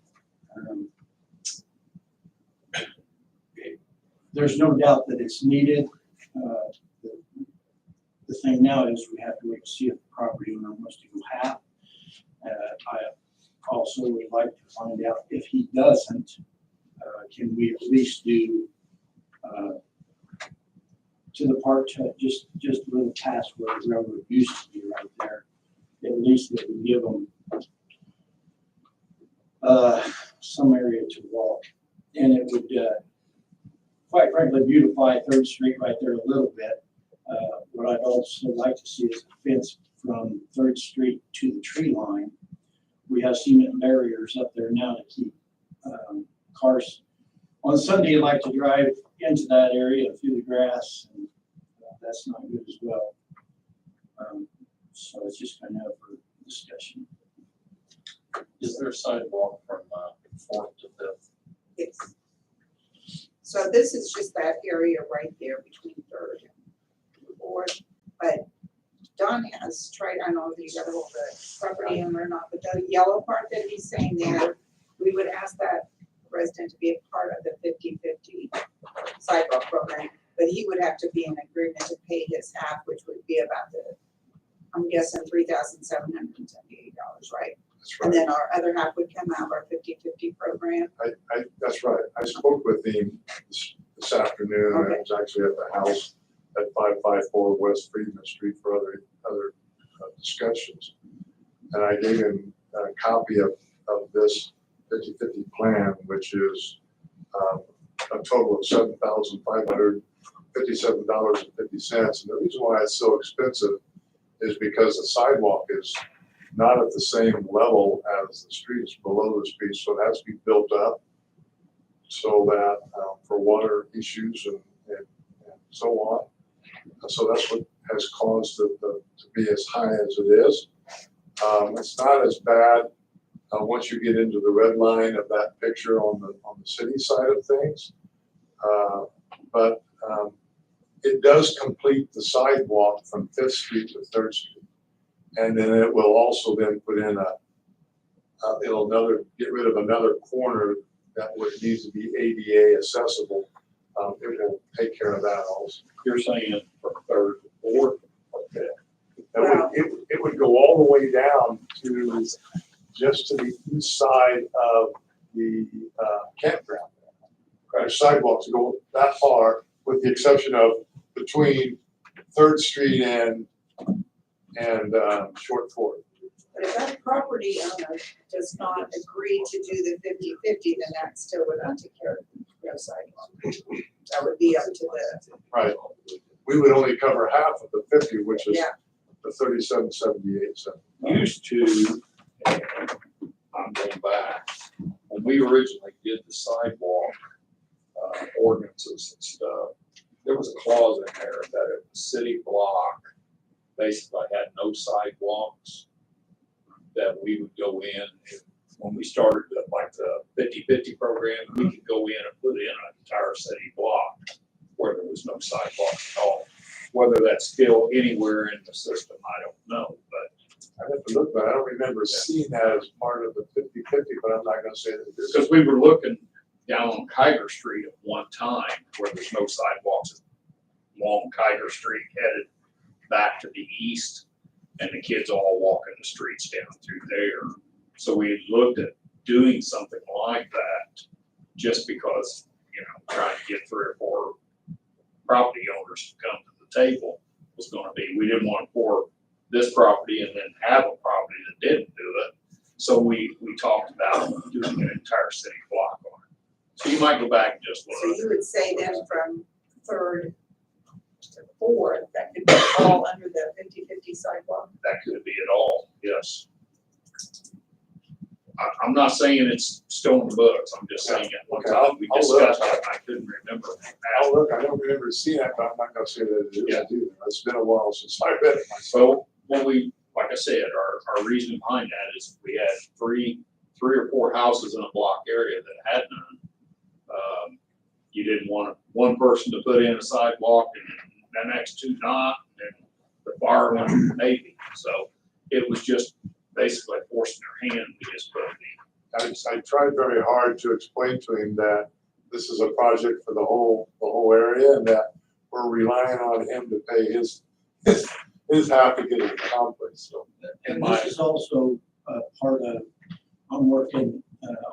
There's no doubt that it's needed. The thing now is we have to wait to see if the property owner wants to go half. also would like to find out if he doesn't, can we at least do, to the part, just a little past where the railroad used to be right there. At least it would give them some area to walk. And it would, quite frankly, beautify Third Street right there a little bit. What I'd also like to see is a fence from Third Street to the tree line. We have cement barriers up there now to keep cars. On Sunday, I like to drive into that area through the grass, and that's not good as well. So it's just kind of for discussion. Is there a sidewalk from Fourth to Fifth? Yes. So this is just that area right there between Third and Fourth, but Don has tried, I don't know if you got hold of the property owner or not, but the yellow part that he's saying there, we would ask that resident to be a part of the 50/50 sidewalk program, but he would have to be in agreement to pay his half, which would be about I'm guessing $3,778, right? That's And right. then our other half would come out of our 50/50 program. That's right. I spoke with him this afternoon. I was actually at the house at 554 West Friedman Street for other discussions. And I gave him a copy of this 50/50 plan, which is a total of $7,557.50. And the reason why it's so expensive is because the sidewalk is not at the same level as the street, it's below the street, so it has to be built up so that for water issues and so on. So that's what has caused it to be as high as it is. It's not as bad once you get into the red line of that picture on the city side of things, but it does complete the sidewalk from Fifth Street to Third Street. And then it will also then put in get rid of another corner that would need to be ADA accessible. It will take care of that also. You're saying from Third to Fourth? Okay. It would go all the way down to just to the east side of the campground. There's sidewalks go that far, with the exception of between Third Street and Short Ford. But if that property owner does not agree to do the 50/50, then that still would not take care of the sidewalk. That would be up to the. Right. We would only cover half of the 50, which is Yeah. the 3778. So Used to, and I'm going back, when we originally did the sidewalk ordinances and stuff, there was a clause in there that if the city block basically had no sidewalks, that we would go in, and when we started like the 50/50 program, we could go in and put in an entire city block where there was no sidewalks at all. Whether that's still anywhere in the system, I don't know, but I have to look, but I don't remember seeing that as part of the 50/50, but I'm not gonna say that it is. Because we were looking down on Kiger Street at one time where there's no sidewalks along Kiger Street headed back to the east, and the kids all walking the streets down through there. So we had looked at doing something like that just because, trying to get 3 or 4 property owners to come to the table was gonna be, we didn't want to pour this property and then have a property that didn't do it. So we talked about doing an entire city block on it. So you might go back and just So look. you would say then from Third to Fourth, that could be all under the 50/50 sidewalk? That could be it all, yes. I'm not saying it's still in the books, I'm just saying at one Okay, time we I'll look. discussed it, I couldn't remember. Look, I don't remember seeing that, but I'm not gonna say that it is Yeah. either. It's been a while since I read it myself. So when we, like I said, our reason behind that is we had three or four houses in a block area that had none. You didn't want one person to put in a sidewalk and the next two not, and the far one maybe. So it was just basically forcing their hand to just put it in. I tried very hard to explain to him that this is a project for the whole area, and that we're relying on him to pay his half to get it accomplished, so. And this is also part of, I'm working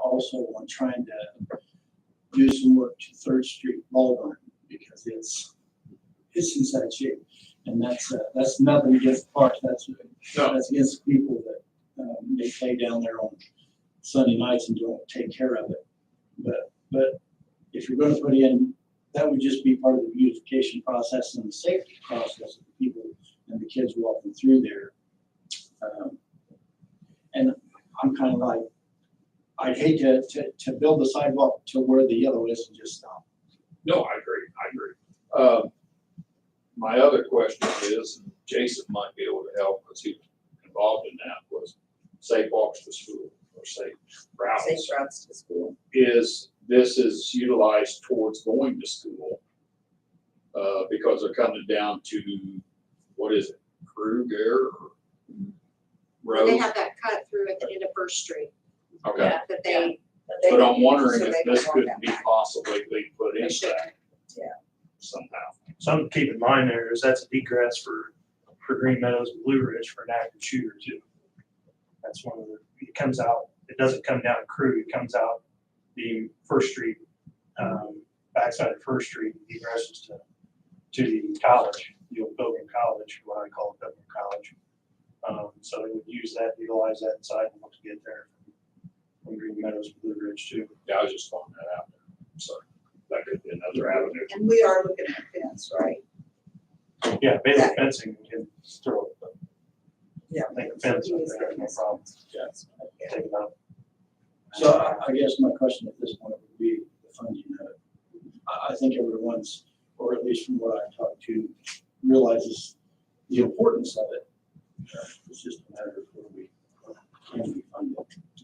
also on trying to do some work to Third Street Malvern because it's in sad shape. And that's nothing against the parks, that's against the people that they play down there on Sunday nights and don't take care of it. But if you're gonna put in, that would just be part of the beautification process and the safety process of the people and the kids walking through there. And I'm kind of like, I'd hate to build the sidewalk to where the yellow is and just stop. No, I agree. My other question is, and Jason might be able to help because he was involved in that, was safe walks to school or safe routes. Safe routes to school. This is utilized towards going to school, because they're coming down to, what is it, Kruger Road? They have that cut through at the end of First Street. Okay, That they, but I'm wondering So if they this can walk could that be back. possibly put They in should. that. Yeah. Somehow. Something to keep in mind there is that's a egress for Green Meadows and Blue Ridge for an active shooter too. That's one of the, it comes out, it doesn't come down Crew, it comes out the First Street, backside of First Street, egresses to the college, the old Pilgrim College, what I call Pilgrim College. So they would use that, utilize that inside and look to get there from Green Meadows and Blue Ridge too. Yeah, I was just throwing that out there. So that could be another avenue. And we are looking at fence, right? Yeah, basic fencing can throw it, but Yeah. I think a fence up there, no problem. Yes. Take it out. So I guess my question at this point would be the funding of it. I think everyone's, or at least from what I've talked to, realizes the importance of it. It's just a matter of where we can be funded.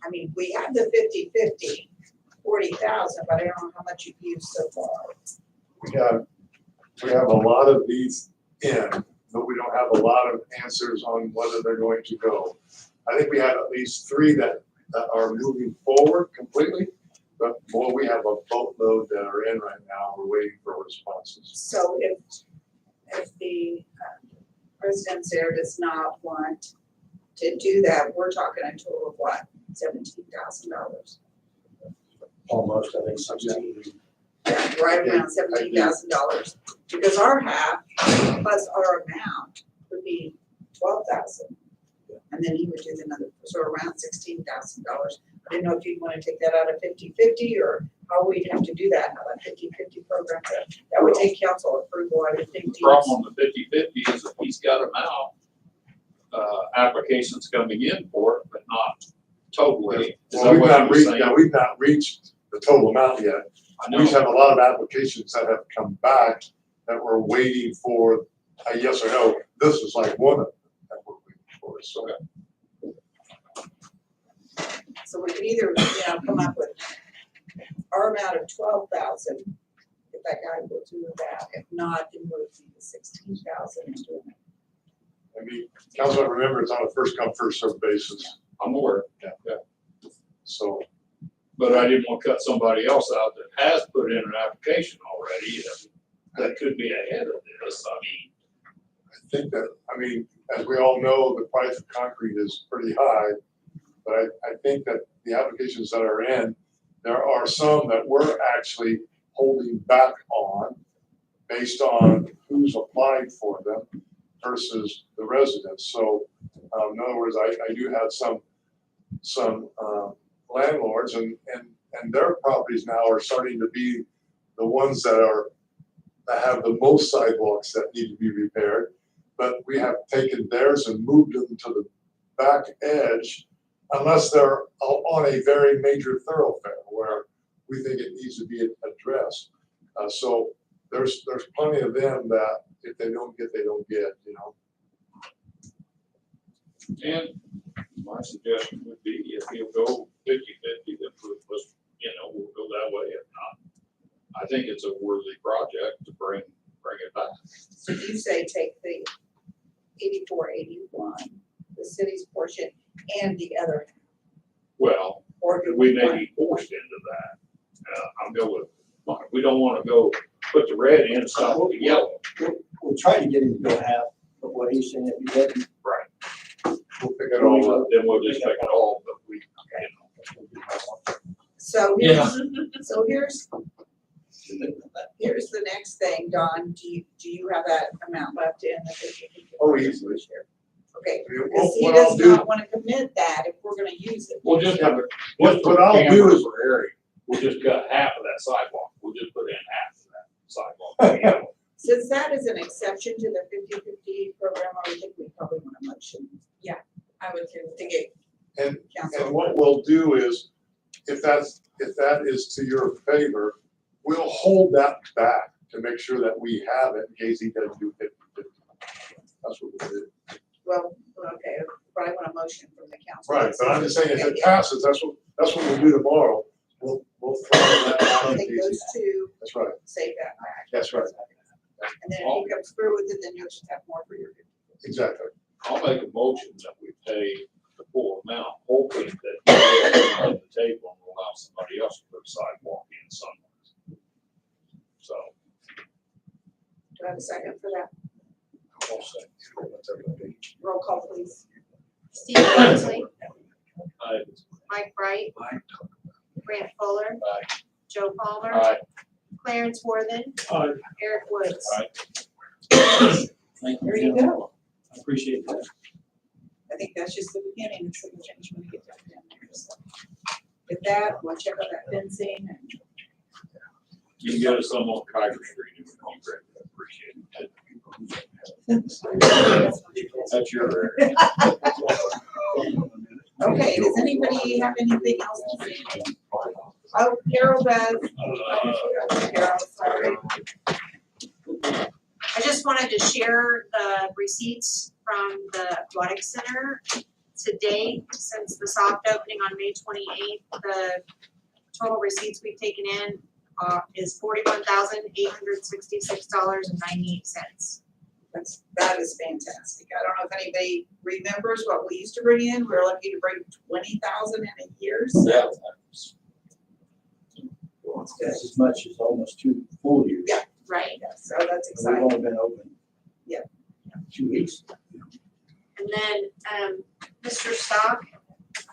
I mean, we have the 50-50, 40,000, but I don't know how much you've used so far. We have a lot of these in, but we don't have a lot of answers on whether they're going to go. I think we have at least 3 that are moving forward completely, but boy, we have a boatload that are in right now. We're waiting for responses. So if the residents there does not want to do that, we're talking a total of what, $17,000? Almost, I think, 16. Yeah, right around $17,000, because our half plus our amount would be 12,000. And then he would do another, so around $16,000. I didn't know if you'd want to take that out of 50-50 or how we'd have to do that, how that 50-50 program, that would take council approval, I would think. The problem on the 50-50 is that he's got them out, applications coming in for it, but not totally. Is Well, that we've what not you were reached, saying? yeah, we've not reached the total amount yet. I We just know. have a lot of applications that have come back that we're waiting for a yes or no. This is like one of them that we're waiting for, so. So we could either, come up with our amount of 12,000, if that guy will do that, if not, then we'll do the 16,000 and do it. I mean, council, remember, it's on a first come, first served basis, I'm aware, so. but I didn't want to cut somebody else out that has put in an application already that could be ahead of this. I mean, I think that, I mean, as we all know, the price of concrete is pretty high. But I think that the applications that are in, there are some that we're actually holding back on based on who's applied for them versus the residents. So, in other words, I do have some landlords and their properties now are starting to be the ones that have the most sidewalks that need to be repaired. But we have taken theirs and moved them to the back edge unless they're on a very major thoroughfare where we think it needs to be addressed. So there's plenty of them that if they don't get, they don't get, you know. and my suggestion would be if he'll go 50-50, then we'll go that way. If not, I think it's a worthy project to bring it back. So you say take the 8481, the city's portion, and the other, Well, or do we we may want? be forced into that. I'll go with, we don't want to go put the red in and stop with the yellow. We'll try to get him to go half of what he's saying if he doesn't. Right. We'll pick it all up. Then we'll just take it all, but we, So here's the next thing, Don, do you have that amount left in the 50/50? Oh, easily. Okay, I mean, because he what does I'll do, not wanna commit that if we're gonna use it. We'll just have, what I'll do is, for Eric, we'll just cut half of that sidewalk, we'll just put in half of that sidewalk. Since that is an exception to the 50/50 program, I would think we probably want a motion. I would to get and Council. what we'll do is, if that is to your favor, we'll hold that back to make sure that we have it in case he doesn't do 50/50. That's what we'll do. Well, okay, but I want a motion from the council. Right, but I'm just saying, if it Okay, passes, that's what we'll do tomorrow. We'll throw that out in Take case. those two, That's right, save that back. that's right, And then if he comes through with it, then you'll just have more for your. exactly. I'll make a motion that we pay the full amount, hoping that we'll at the table and allow somebody else to put a sidewalk in somewhere. So, Do I have a second for that? I'll say, what's everybody. Roll call, please. Steve Mosley, I, Mike Bright, Grant Fuller, Aye. Joe Palmer, Aye. Clarence Worthen, Aye. Eric Woods. Aye. Thank There you go. I appreciate that. I think that's just the beginning, it's gonna change when we get down there. So, with that, we'll check out that fencing and. you can get us some on Kaiser Street if you want, Greg, I appreciate it. That's your area. Okay, does anybody have anything else to say? Oh, Carol does. Carol, sorry. I just wanted to share the receipts from the aquatic center. To date, since the soft opening on May 28th, the total receipts we've taken in is $41,866.98. That is fantastic. I don't know if anybody remembers what we used to bring in. We were lucky to bring 20,000 in a year, so Yeah. it's good. That's as much as almost 2 full years. Yeah. Right. So that's And we've exciting. only been open. Yeah. 2 weeks. And then, Mr. Stock,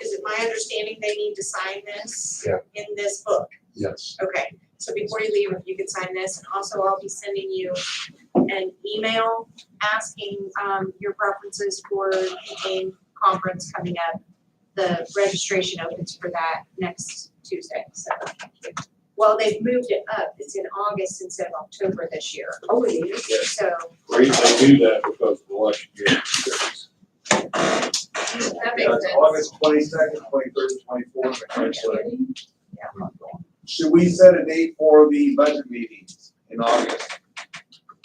is it my understanding they need to sign this Yeah. in this book? Yes. Okay, so before you leave, if you could sign this, and also I'll be sending you an email asking, your preferences for the game conference coming up. The registration opens for that next Tuesday, so. Well, they've moved it up, it's in August instead of October this year. Oh, it is. So, The reason they do that because of the election year. that makes That's sense. August 22nd, 23rd, 24th. Actually, Should we set a date for the budget meetings in August?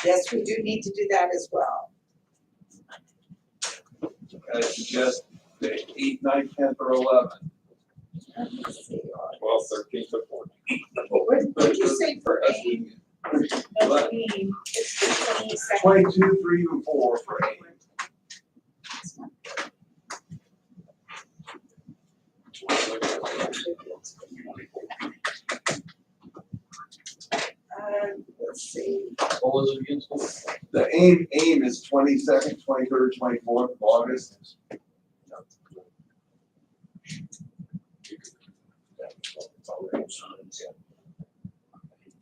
yes, we do need to do that as well. I suggest the 8th, 9th, 10th, or 11th. Let's see. 12, 13, 14. What did you say for That's eight? What? It's the 22nd. 22, 3, and 4 for 8. Let's see. What was it again? The aim is 22nd, 23rd, 24th of August.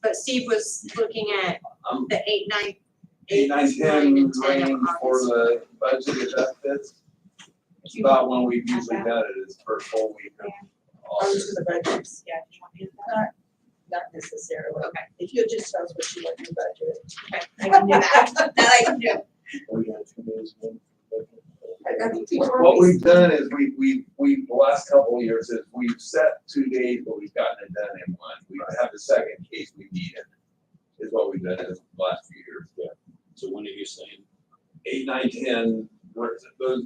But Steve was looking at Um, the 8, 9, 8, 9, 10 and 10 of range for August. the budget, if that fits. It's about when we've usually done it, is first full week of Oh, to August. the budgets, yeah. Do you want me to do that? Not necessarily. Okay. If you'll just tell us what you want in your budget. Okay, I can do that. That I can do. We got 2 days. I think people are. What we've done is we, the last couple of years is we've set 2 days, but we've gotten it done in one. We have the second case we need it, is what we've done in the last few years. So when are you saying? 8, 9, 10,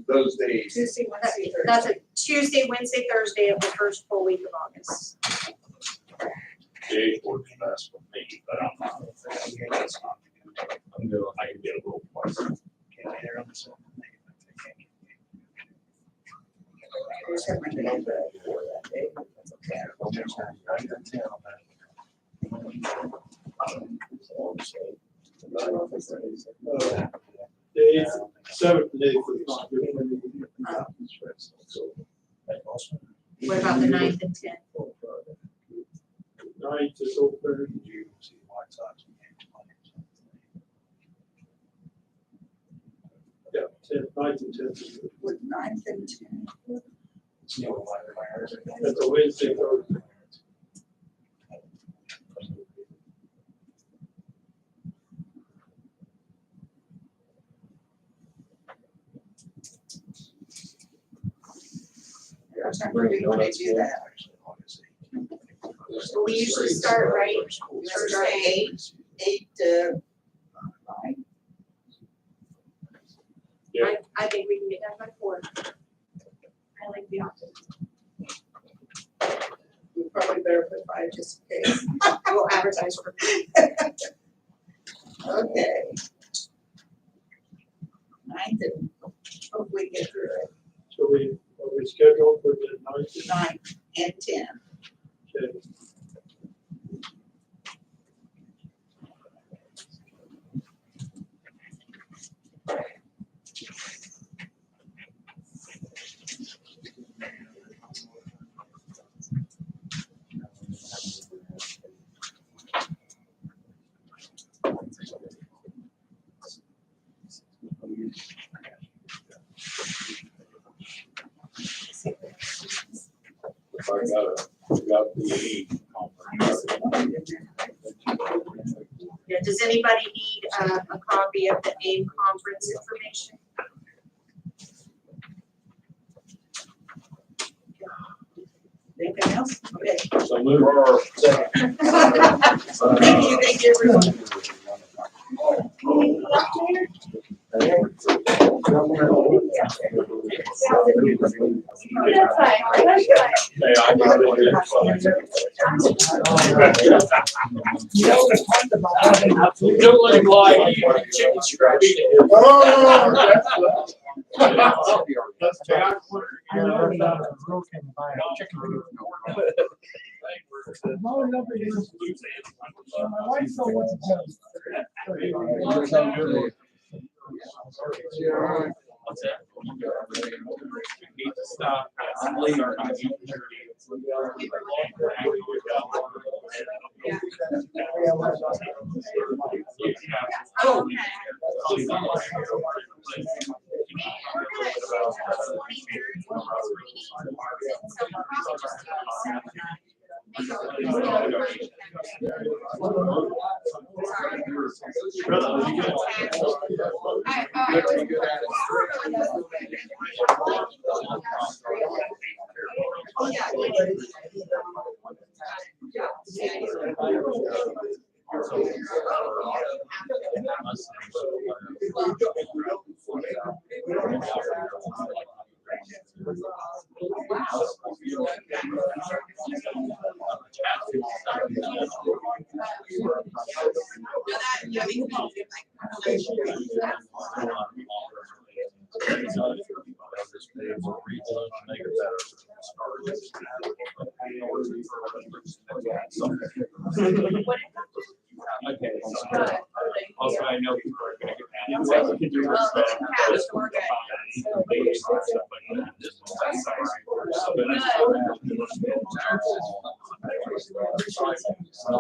those days. Tuesday, Wednesday, That's Thursday. a Tuesday, Wednesday, Thursday of the first full week of August. The 8th works best for me, but I'm not. That's not. I can get a little closer. I just have my name for that day. That's okay. The eighth, 7th and 8th is not good. What about the 9th and 10th? ninth is open. Yeah, 10th, 9th and 10th. is good. With 9th and 10th. That's a Wednesday, Thursday. What time do we want to do that? We usually start right We start at Thursday. 8 to 9. I think we can get done by 4. I like the option. We probably better put 5 just in case. I will advertise for. Okay. 9th and hopefully get through it. So are we scheduled for the 9th? 9th and 10th. Okay. If I got the AIM conference. Yeah, does anybody need a copy of the AIM conference information? Anything else? Okay. So move. Thank you, everyone. Hey, I got it. Don't let him lie. Chicken scratch. That's Jack. No, nobody is. My wife still wants to tell you. What's that? Need to stop. I'm leaving. Oh, Okay. Also, I know people are gonna get mad. Well, we're good. Good.